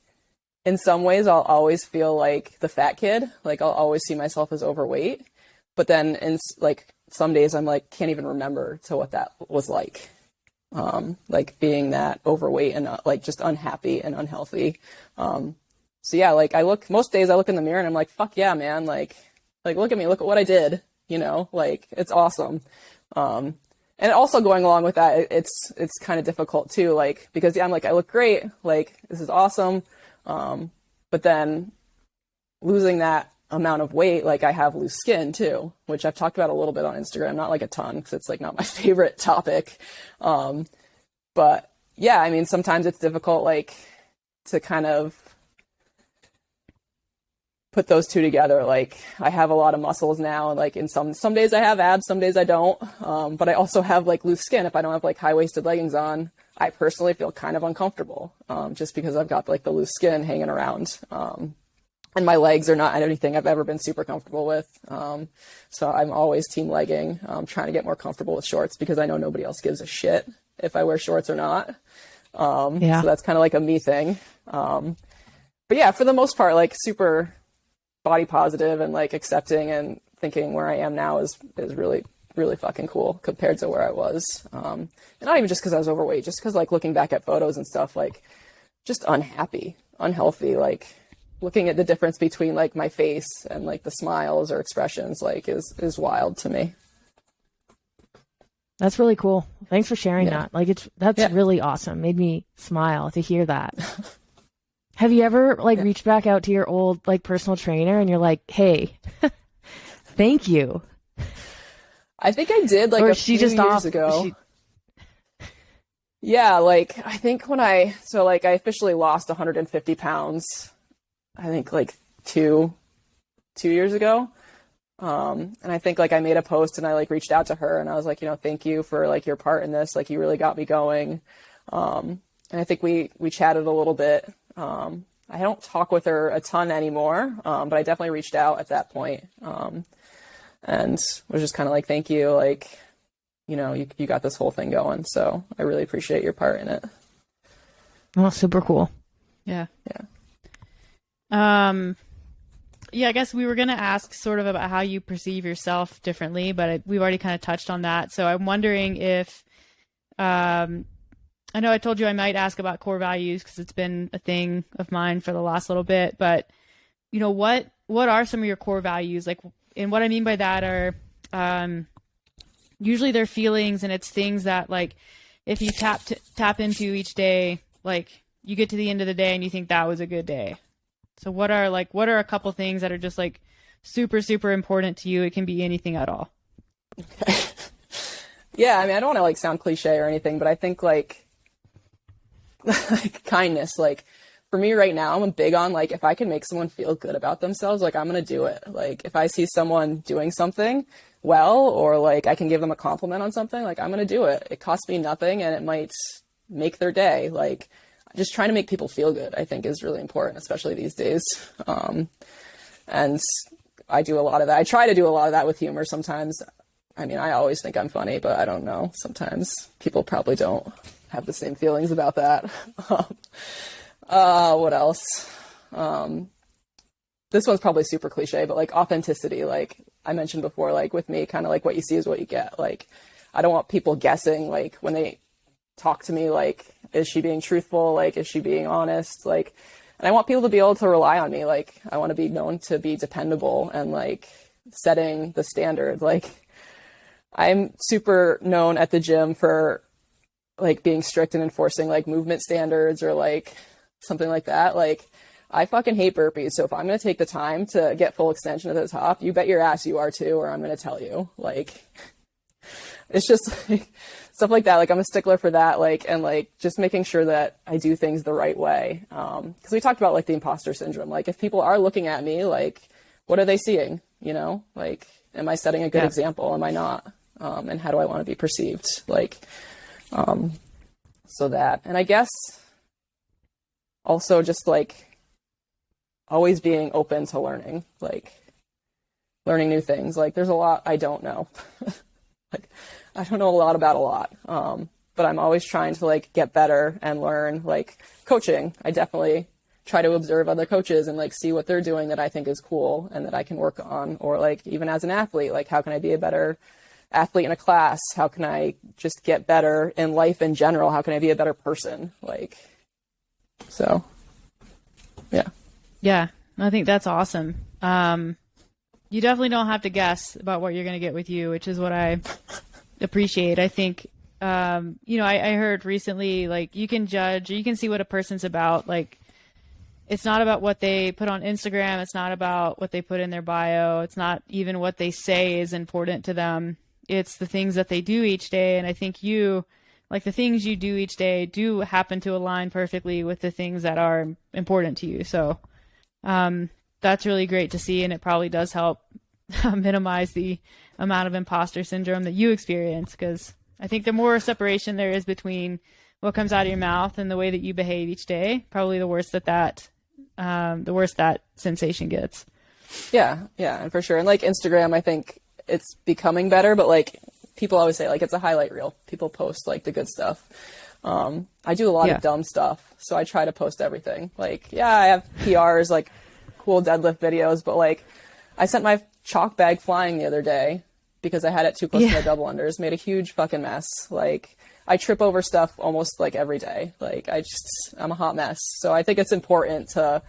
in some ways I'll always feel like the fat kid, like I'll always see myself as overweight, but then in like some days I'm like, can't even remember to what that was like being that overweight and like just unhappy and unhealthy. So yeah, like most days I look in the mirror and I'm like, fuck yeah, man. Like look at me, look at what I did, you know, like it's awesome. And also going along with that, it's kind of difficult too, like, because yeah, I'm like, I look great, like this is awesome. But then losing that amount of weight, like I have loose skin too, which I've talked about a little bit on Instagram, not like a ton, because it's like not my favorite topic. But yeah, I mean, sometimes it's difficult, like to kind of put those two together. Like I have a lot of muscles now, and like in some days I have abs, some days I don't. But I also have like loose skin. If I don't have like high-waisted leggings on, I personally feel kind of uncomfortable, just because I've got like the loose skin hanging around. And my legs are not anything I've ever been super comfortable with. So I'm always team legging, trying to get more comfortable with shorts, because I know nobody else gives a shit if I wear shorts or not. Yeah. So that's kind of like a me thing. But yeah, for the most part, like super body positive and like accepting and thinking where I am now is really, really fucking cool compared to where I was. And not even just because I was overweight, just because like looking back at photos and stuff, like just unhappy, unhealthy, like looking at the difference between like my face and like the smiles or expressions, like is wild to me. That's really cool. Thanks for sharing that. Like that's really awesome. Made me smile to hear that. Have you ever like reached back out to your old like personal trainer and you're like, hey, thank you? I think I did like a few years ago. Yeah, like I think when I officially lost 150 pounds, I think like two years ago. And I think like I made a post and I like reached out to her and I was like, you know, thank you for like your part in this. Like you really got me going. And I think we chatted a little bit. I don't talk with her a ton anymore. But I definitely reached out at that point. And was just kind of like, thank you. Like, you know, you got this whole thing going. So I really appreciate your part in it. Oh, super cool. Yeah. Yeah, I guess we were going to ask sort of about how you perceive yourself differently, but we've already kind of touched on that. So I'm wondering if I know I told you I might ask about core values because it's been a thing of mine for the last little bit, but what are some of your core values? Like, and what I mean by that are, usually they're feelings, and it's things that, like, if you tap into each day, like, you get to the end of the day and you think that was a good day. So what are a couple things that are just like super, super important to you? It can be anything at all. Okay. Yeah. I mean, I don't want to like sound cliche or anything, but I think like kindness, like for me right now, I'm big on like, if I can make someone feel good about themselves, like I'm going to do it. Like if I see someone doing something well, or like I can give them a compliment on something, like I'm going to do it. It costs me nothing and it might make their day. Like just trying to make people feel good, I think is really important, especially these days. And I do a lot of that. I try to do a lot of that with humor sometimes. I mean, I always think I'm funny, but I don't know. Sometimes people probably don't have the same feelings about that. What else? This one's probably super cliche, but like authenticity, like I mentioned before, like with me, kind of like what you see is what you get. Like, I don't want people guessing, like when they talk to me, like, is she being truthful? Like, is she being honest? Like, and I want people to be able to rely on me. Like, I want to be known to be dependable and like setting the standard. Like, I'm super known at the gym for like being strict and enforcing like movement standards or like something like that. Like, I fucking hate burpees. So if I'm going to take the time to get full extension at the top, you bet your ass you are too, or I'm going to tell you. Like, it's just like, stuff like that. Like, I'm a stickler for that. Like, and like just making sure that I do things the right way. Cause we talked about like the imposter syndrome. Like if people are looking at me, like, what are they seeing? Like, am I setting a good example? Am I not? And how do I want to be perceived? Like, so that, and I guess also just like always being open to learning, like learning new things. Like there's a lot I don't know. Like I don't know a lot about a lot. But I'm always trying to like get better and learn. Like coaching, I definitely try to observe other coaches and like see what they're doing that I think is cool and that I can work on. Or like even as an athlete, like how can I be a better athlete in a class? How can I just get better in life in general? How can I be a better person? Like, so yeah. Yeah, I think that's awesome. You definitely don't have to guess about what you're going to get with you, which is what I appreciate. I think, I heard recently, like, you can judge, you can see what a person's about. Like, it's not about what they put on Instagram. It's not about what they put in their bio. It's not even what they say is important to them. It's the things that they do each day. And I think the things you do each day do happen to align perfectly with the things that are important to you. So, that's really great to see, and it probably does help minimize the amount of imposter syndrome that you experience, because I think the more separation there is between what comes out of your mouth and the way that you behave each day, probably the worse that sensation gets. Yeah, and for sure. And like Instagram, I think it's becoming better, but like people always say like it's a highlight reel. People post like the good stuff. I do a lot of dumb stuff, so I try to post everything. Like, I have PRs, like cool deadlift videos, but like I sent my chalk bag flying the other day because I had it too close to my double unders, made a huge fucking mess. Like I trip over stuff almost like every day. Like I'm a hot mess. So I think it's important to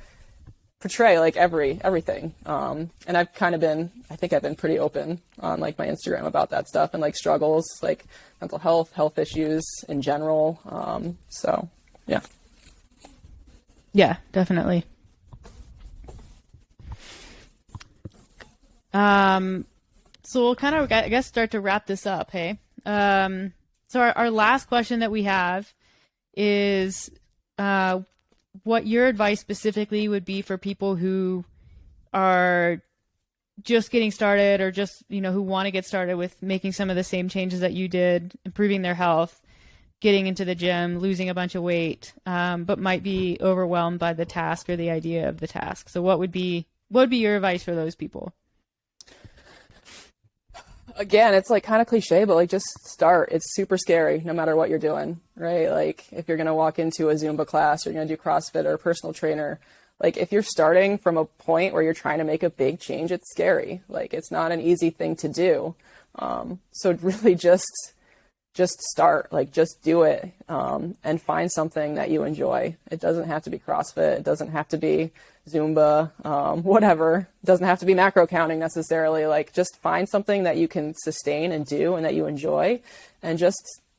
portray like everything. And I've been pretty open on like my Instagram about that stuff and like struggles, like mental health issues in general. So yeah. Yeah, definitely. So we'll kind of, I guess, start to wrap this up. Hey, so our last question that we have is, what your advice specifically would be for people who are just getting started, or just, who want to get started with making some of the same changes that you did, improving their health, getting into the gym, losing a bunch of weight, but might be overwhelmed by the task or the idea of the task. So what would be your advice for those people? Again, it's like kind of cliche, but like just start. It's super scary no matter what you're doing, right? Like if you're going to walk into a Zumba class or you're going to do CrossFit or a personal trainer, like if you're starting from a point where you're trying to make a big change, it's scary. Like it's not an easy thing to do. So really just just start, like just do it, and find something that you enjoy. It doesn't have to be CrossFit. It doesn't have to be Zumba, whatever. It doesn't have to be macro counting necessarily. Like just find something that you can sustain and do and that you enjoy, and just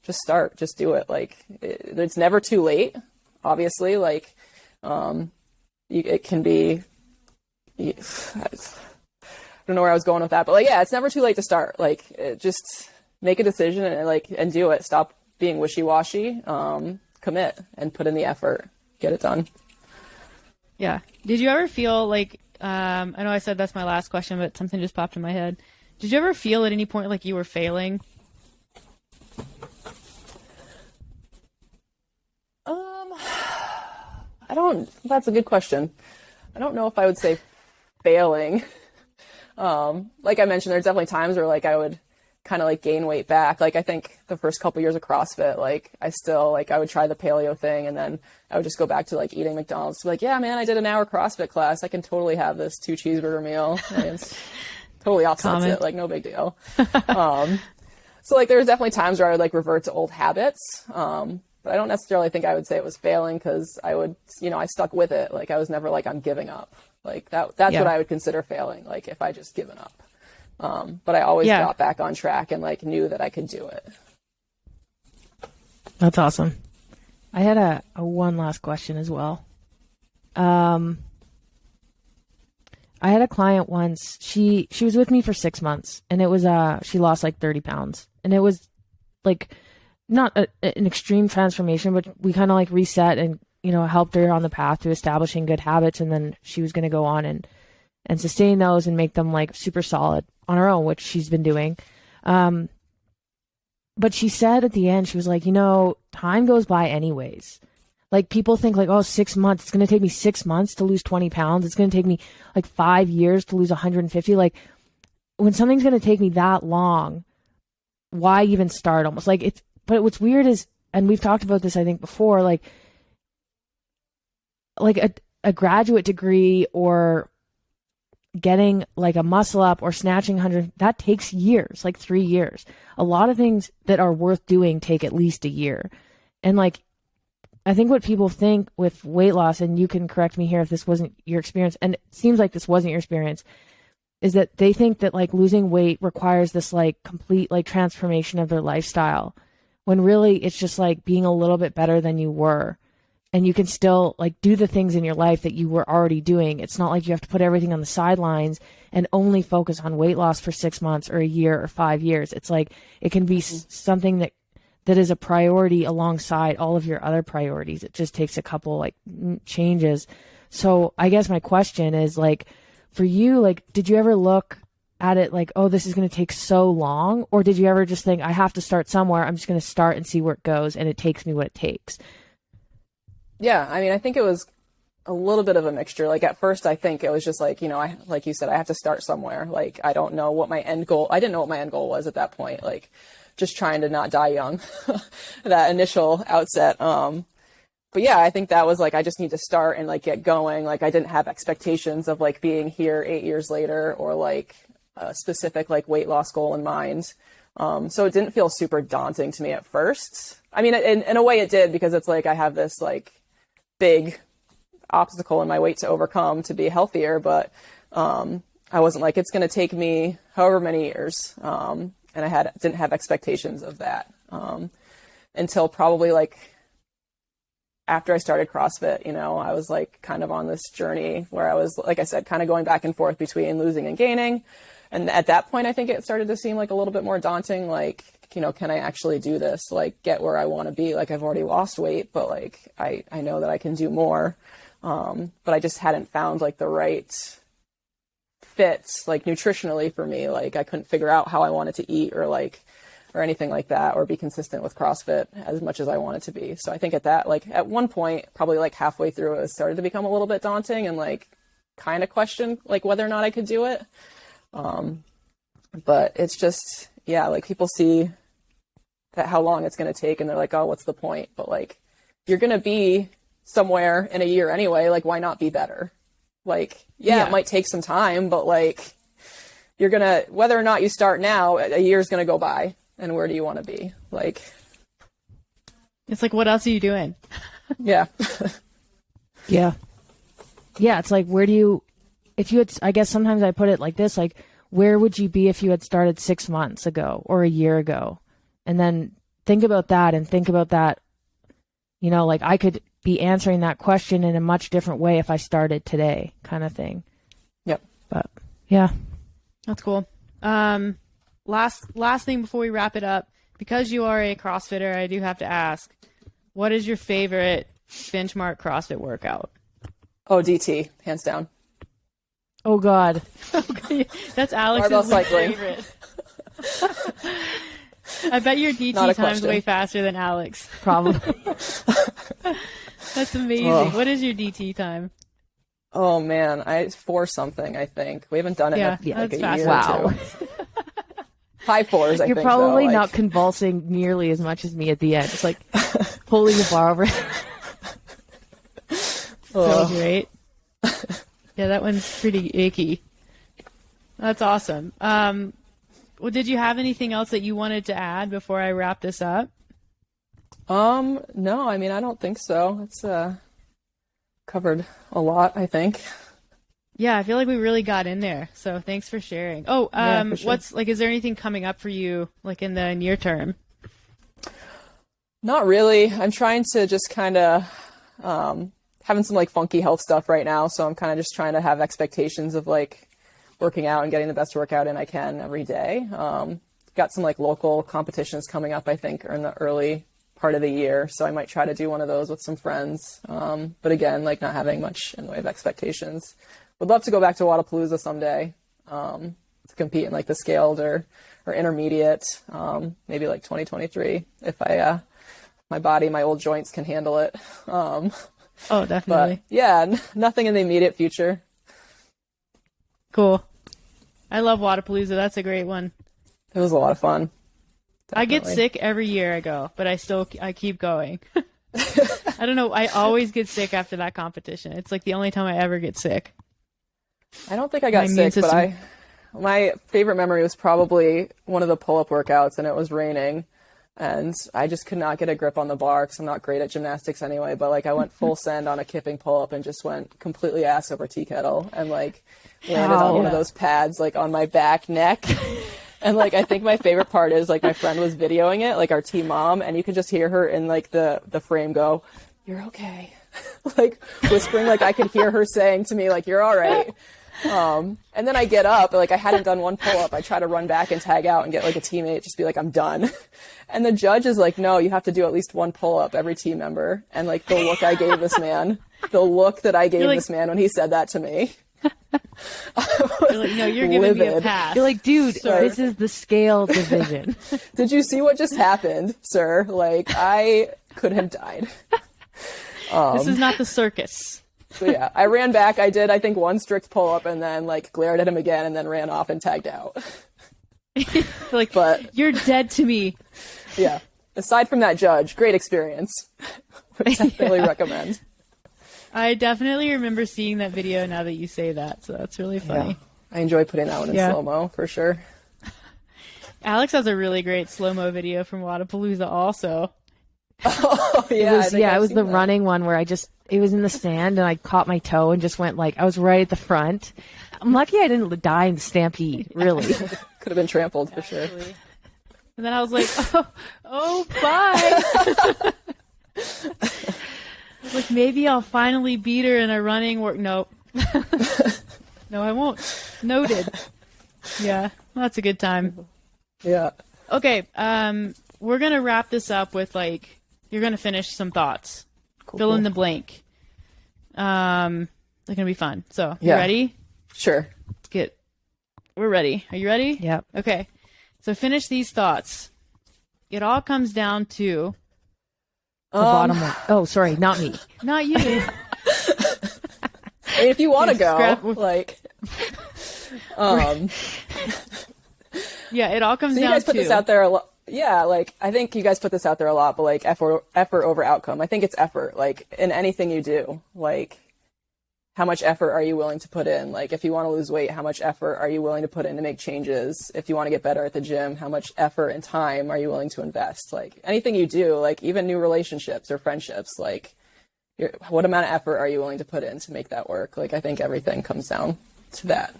start, just do it. Like it's never too late, obviously. Like, it can be, I don't know where I was going with that, but like, yeah, it's never too late to start. Like just make a decision and do it. Stop being wishy-washy, commit and put in the effort, get it done. Yeah. Did you ever feel like, I know I said that's my last question, but something just popped in my head. Did you ever feel at any point like you were failing? That's a good question. I don't know if I would say failing. Like I mentioned, there's definitely times where like I would kind of like gain weight back. Like I think the first couple years of CrossFit, like I would try the paleo thing, and then I would just go back to like eating McDonald's. Like, yeah, man, I did an hour CrossFit class. I can totally have this 2 cheeseburger meal. And it's totally offsets it. Like no big deal. So like there was definitely times where I would like revert to old habits. But I don't necessarily think I would say it was failing, because I would, I stuck with it. Like I was never like, I'm giving up. Like that's what I would consider failing. Like if I just given up. But I always got back on track and like knew that I could do it. That's awesome. I had a one last question as well. I had a client once, she was with me for 6 months, and it was, she lost like 30 pounds, and it was like not an extreme transformation, but we kind of like reset and, helped her on the path to establishing good habits. And then she was going to go on and sustain those and make them like super solid on her own, which she's been doing. But she said at the end, she was like, time goes by anyways. Like people think like, 6 months, it's going to take me 6 months to lose 20 pounds. It's going to take me like 5 years to lose 150. Like when something's going to take me that long, why even start almost? Like but what's weird is, and we've talked about this, I think before, like a graduate degree or getting like a muscle up or snatching 100, that takes years, like 3 years. A lot of things that are worth doing take at least a year. And like, I think what people think with weight loss, and you can correct me here if this wasn't your experience, and it seems like this wasn't your experience, is that they think that like losing weight requires this like complete like transformation of their lifestyle, when really it's just like being a little bit better than you were. And you can still like do the things in your life that you were already doing. It's not like you have to put everything on the sidelines and only focus on weight loss for 6 months or a year or 5 years. It's like it can be something that is a priority alongside all of your other priorities. It just takes a couple like changes. So I guess my question is like, for you, like, did you ever look at it like, oh, this is going to take so long? Or did you ever just think, I have to start somewhere. I'm just going to start and see where it goes, and it takes me what it takes? Yeah, I mean, I think it was a little bit of a mixture. Like at first, I think it was just like, like you said, I have to start somewhere. Like, I don't know what my end goal, I didn't know what my end goal was at that point. Like just trying to not die young, that initial outset. But yeah, I think that was like, I just need to start and like get going. Like I didn't have expectations of like being here 8 years later, or like a specific like weight loss goal in mind. So it didn't feel super daunting to me at first. I mean, in a way it did, because it's like I have this like big obstacle in my weight to overcome to be healthier, but I wasn't like, it's going to take me however many years. And I didn't have expectations of that until probably like after I started CrossFit. I was like kind of on this journey where I was, like I said, kind of going back and forth between losing and gaining. And at that point, I think it started to seem like a little bit more daunting. Like, can I actually do this? Like get where I want to be? Like I've already lost weight, but like, I know that I can do more. But I just hadn't found like the right fit, like nutritionally for me. Like I couldn't figure out how I wanted to eat or anything like that, or be consistent with CrossFit as much as I wanted to be. So I think at one point, probably like halfway through, it started to become a little bit daunting and like kind of question like whether or not I could do it. But it's just, yeah, like people see that how long it's going to take and they're like, oh, what's the point? But like, you're going to be somewhere in a year anyway. Like, why not be better? Like, yeah, it might take some time, but like, you're going to, whether or not you start now, a year is going to go by. and where do you want to be? Like, It's like, what else are you doing? yeah. Yeah. Yeah. It's like, where do you, if you had, I guess sometimes I put it like this, like, where would you be if you had started 6 months ago or a year ago? And then think about that and think about that, you know, like I could be answering that question in a much different way if I started today, kind of thing. Yep. But yeah. That's cool. Last thing before we wrap it up, because you are a CrossFitter, I do have to ask, what is your favorite benchmark CrossFit workout? Oh, DT, hands down. Oh God. That's Alex's Barbell cycling. favorite. I bet your DT Not a time's question. way faster than Alex. Probably. That's amazing. Oh. What is your DT time? Oh man, four something, I think. We haven't done it Yeah, in like a that's year fast. or Wow. two. High fours, I You're think. probably though. not Like, convulsing nearly as much as me at the end. It's like pulling the bar over. So great. Yeah, that one's pretty icky. That's awesome. Well, did you have anything else that you wanted to add before I wrap this up? no, I mean, I don't think so. It's covered a lot, I think. Yeah, I feel like we really got in there. So thanks for sharing. Oh, Yeah, for sure. what's like? Is there anything coming up for you, like in the near term? Not really. I'm trying to just kind of having some like funky health stuff right now, so I'm kind of just trying to have expectations of like working out and getting the best workout in I can every day. Got some like local competitions coming up, I think, in the early part of the year, so I might try to do one of those with some friends. But again, like not having much in the way of expectations. Would love to go back to Wadapalooza someday to compete in like the scaled or intermediate, maybe like 2023 if I my body, my old joints can handle it. Oh, But definitely. yeah, nothing in the immediate future. Cool. I love Wadapalooza. That's a great one. It was a lot of fun. I get Definitely. sick every year I go, but I keep going. I don't know. I always get sick after that competition. It's like the only time I ever get sick. I don't think I got My immune sick, but system- my favorite memory was probably one of the pull-up workouts, and it was raining, and I just could not get a grip on the bar because I'm not great at gymnastics anyway. But like I went full send on a kipping pull-up and just went completely ass over tea kettle, and like landed on one of Yeah. those pads like on my back neck. And like I think my favorite part is like my friend was videoing it, like our team mom, and you could just hear her in like the frame go, "You're okay," like whispering, like I could hear her saying to me like, "You're all right." And then I get up, like I hadn't done one pull up. I try to run back and tag out and get like a teammate, just be like, "I'm done." And the judge is like, "No, you have to do at least one pull up, every team member." And like the look I gave this man, the look that I gave You're like- this man when he said that to me. You're like, no, you're giving me a Livid. pass. You're like, dude, Sir. this is the scale division. Did you see what just happened, sir? Like I could have died. This is not the circus. So yeah, I ran back. I did, I think, one strict pull up and then like glared at him again and then ran off and tagged out. Like, But you're dead to me. yeah, aside from that judge, great experience. Would definitely recommend. I definitely remember seeing that video now that you say that, so that's really funny. Yeah. I enjoy putting that one in Yeah. slow-mo for sure. Alex has a really great slow-mo video from Wadapalooza also. Oh yeah, It was, I think I've it was seen the that. running one where it was in the sand and I caught my toe and just went like, I was right at the front. I'm lucky I didn't die in the stampede, really. Could have been trampled for sure. And then I was like, oh, bye. Like, maybe I'll finally beat her in a running work. Nope. No, I won't. Noted. Yeah, that's a good time. Yeah. Okay, we're going to wrap this up with, like, you're going to finish some thoughts. Cool, Fill in cool. the blank. They're going to be fun. So, you Yeah. ready? Sure. We're ready. Are you ready? Yep. Okay. So finish these thoughts. It all comes down to The bottom one. Oh, sorry, not me. not you. I mean, if you want to go, Scrap- like, Yeah, it all comes so you down guys put to this out there a lot. Yeah, like I think you guys put this out there a lot, but like effort over outcome. I think it's effort. Like in anything you do, like how much effort are you willing to put in? Like, if you want to lose weight, how much effort are you willing to put in to make changes? If you want to get better at the gym, how much effort and time are you willing to invest? Like, anything you do, like even new relationships or friendships, like what amount of effort are you willing to put in to make that work? Like, I think everything comes down to that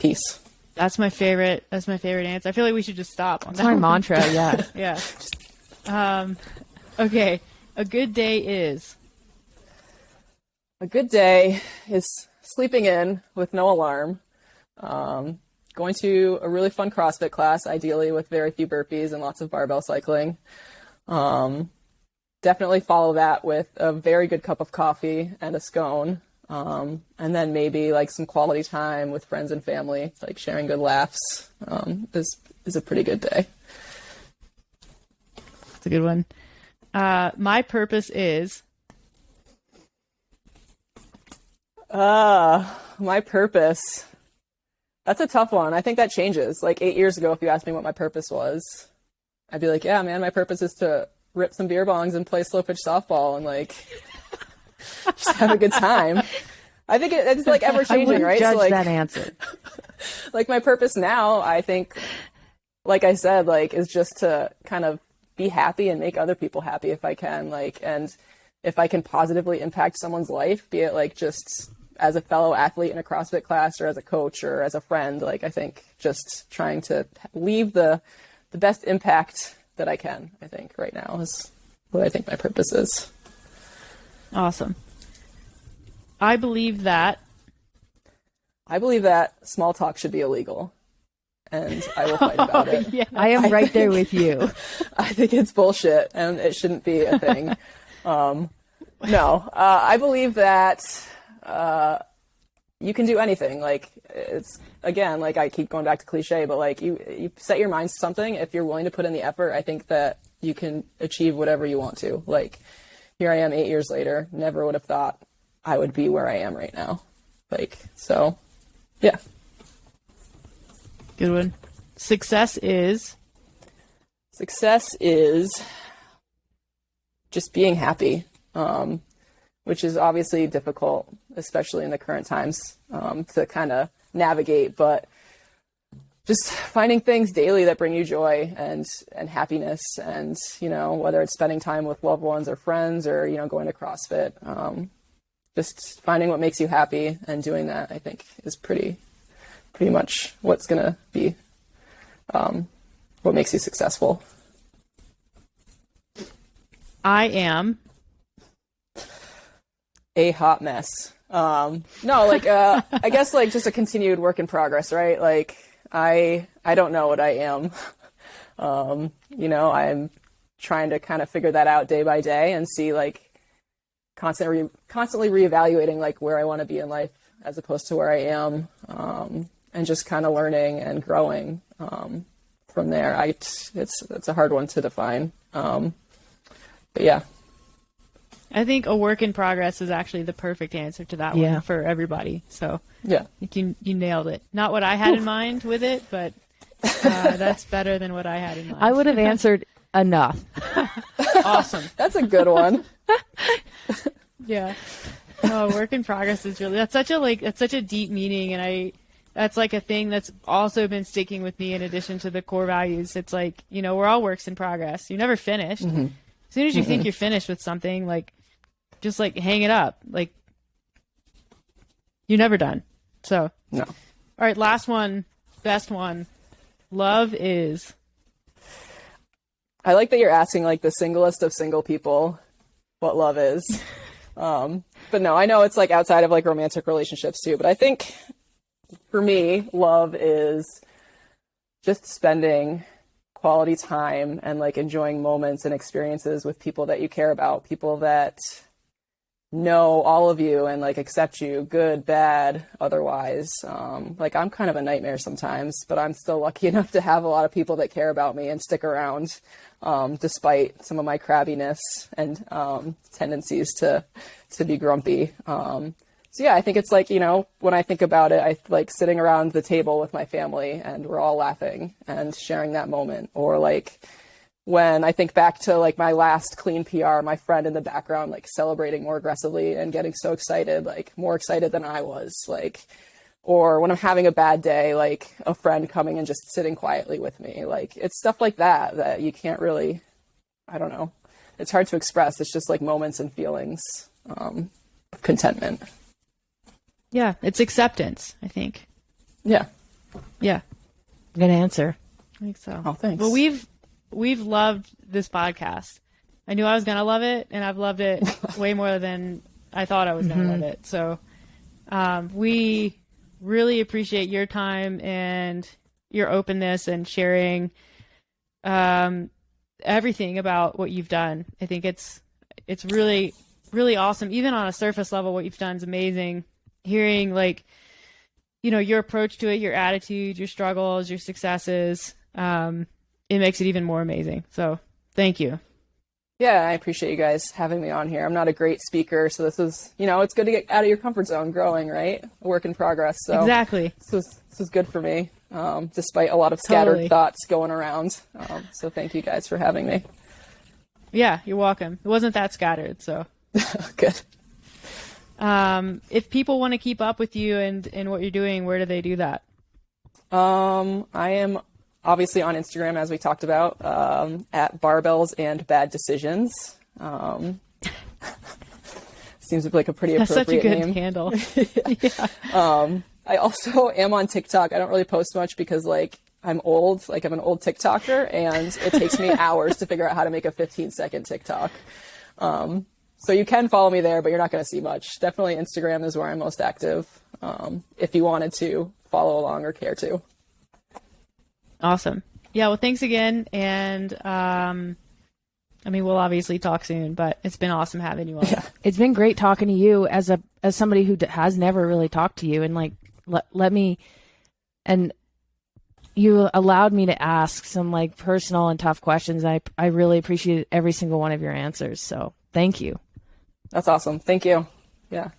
piece. That's my favorite answer. I feel like we should just stop on that. That's my mantra. Yeah. Yeah. Okay. A good day is. A good day is sleeping in with no alarm, going to a really fun CrossFit class, ideally with very few burpees and lots of barbell cycling. Definitely follow that with a very good cup of coffee and a scone. And then maybe like some quality time with friends and family, like sharing good laughs, is a pretty good day. It's a good one. My purpose is. My purpose. That's a tough one. I think that changes. Like 8 years ago, if you asked me what my purpose was, I'd be like, yeah, man, my purpose is to rip some beer bongs and play slow pitch softball and like just have a good time. I think it's like ever changing, right? Judge so like that answer. Like my purpose now, I think, like I said, like is just to kind of be happy and make other people happy if I can, like, and if I can positively impact someone's life, be it like just as a fellow athlete in a CrossFit class or as a coach or as a friend, like I think just trying to leave the best impact that I can, I think right now is what I think my purpose is. Awesome. I believe that small talk should be illegal, and I will fight about it. Yeah. I am right there with you. I think it's bullshit and it shouldn't be a thing. No, I believe that you can do anything. Like it's, again, like I keep going back to cliche, but like you set your mind to something. If you're willing to put in the effort, I think that you can achieve whatever you want to. Like here I am 8 years later, never would have thought I would be where I am right now. Like, so yeah. Good one. Success is just being happy, which is obviously difficult, especially in the current times, to kind of navigate, but just finding things daily that bring you joy and happiness, and, you know, whether it's spending time with loved ones or friends or, you know, going to CrossFit, just finding what makes you happy and doing that, I think is pretty much what's going to be, what makes you successful. I am a hot mess. No, like, I guess like just a continued work in progress, right? Like I don't know what I am. You know, I'm trying to kind of figure that out day by day and see like constantly reevaluating like where I want to be in life as opposed to where I am. And just kind of learning and growing, from there. It's a hard one to define. But yeah. I think a work in progress is actually the perfect answer to that one for everybody. So yeah, I think you nailed it. Not what I had in mind with it, but that's better than what I had in mind. I would have answered enough. Awesome. That's a good one. Yeah. No, work in progress is really, that's such a deep meaning. And that's like a thing that's also been sticking with me in addition to the core values. It's like, you know, we're all works in progress. You're never finished. Mm-hmm. As soon as you think you're finished with something, like, just like hang it up. Like, you're never done. So, no. All right, last one, best one. Love is. I like that you're asking like the singlest of single people what love is. But no, I know it's like outside of like romantic relationships too, but I think for me, love is just spending quality time and like enjoying moments and experiences with people that you care about, people that know all of you and like accept you, good, bad, otherwise. Like I'm kind of a nightmare sometimes, but I'm still lucky enough to have a lot of people that care about me and stick around, despite some of my crabbiness and tendencies to be grumpy. So yeah, I think it's like, you know, when I think about it, I like sitting around the table with my family and we're all laughing and sharing that moment, or like when I think back to like my last clean PR, my friend in the background, like celebrating more aggressively and getting so excited, like more excited than I was, like, or when I'm having a bad day, like a friend coming and just sitting quietly with me. Like, it's stuff like that you can't really, I don't know. It's hard to express. It's just like moments and feelings, of contentment. Yeah. It's acceptance, I think. Yeah. Yeah. Good answer. I think so. Oh, thanks. Well, we've loved this podcast. I knew I was going to love it, and I've loved it way more than I thought I was going to love it. So, we really appreciate your time and your openness and sharing, everything about what you've done. I think it's really, really awesome. Even on a surface level, what you've done is amazing. Hearing like, your approach to it, your attitude, your struggles, your successes, it makes it even more amazing. So thank you. Yeah, I appreciate you guys having me on here. I'm not a great speaker, so this is, it's good to get out of your comfort zone growing, right? A work in progress. So Exactly. This was good for me, despite a lot of scattered Totally. thoughts going around. So thank you guys for having me. Yeah, you're welcome. It wasn't that scattered, so. Good. If people want to keep up with you and what you're doing, where do they do that? I am obviously on Instagram, as we talked about, at Barbells and Bad Decisions. Seems like a pretty That's appropriate such a good name. handle. Yeah. I also am on TikTok. I don't really post much because like I'm old, like I'm an old TikToker, and it takes me hours to figure out how to make a 15-second TikTok. So you can follow me there, but you're not going to see much. Definitely Instagram is where I'm most active, if you wanted to follow along or care to. Awesome. Yeah, well, thanks again. And, we'll obviously talk soon, but it's been awesome having you on. Yeah. It's been great talking to you as somebody who has never really talked to you, and like let me, and you allowed me to ask some like personal and tough questions. I really appreciate every single one of your answers. So thank you. That's awesome. Thank you. Yeah.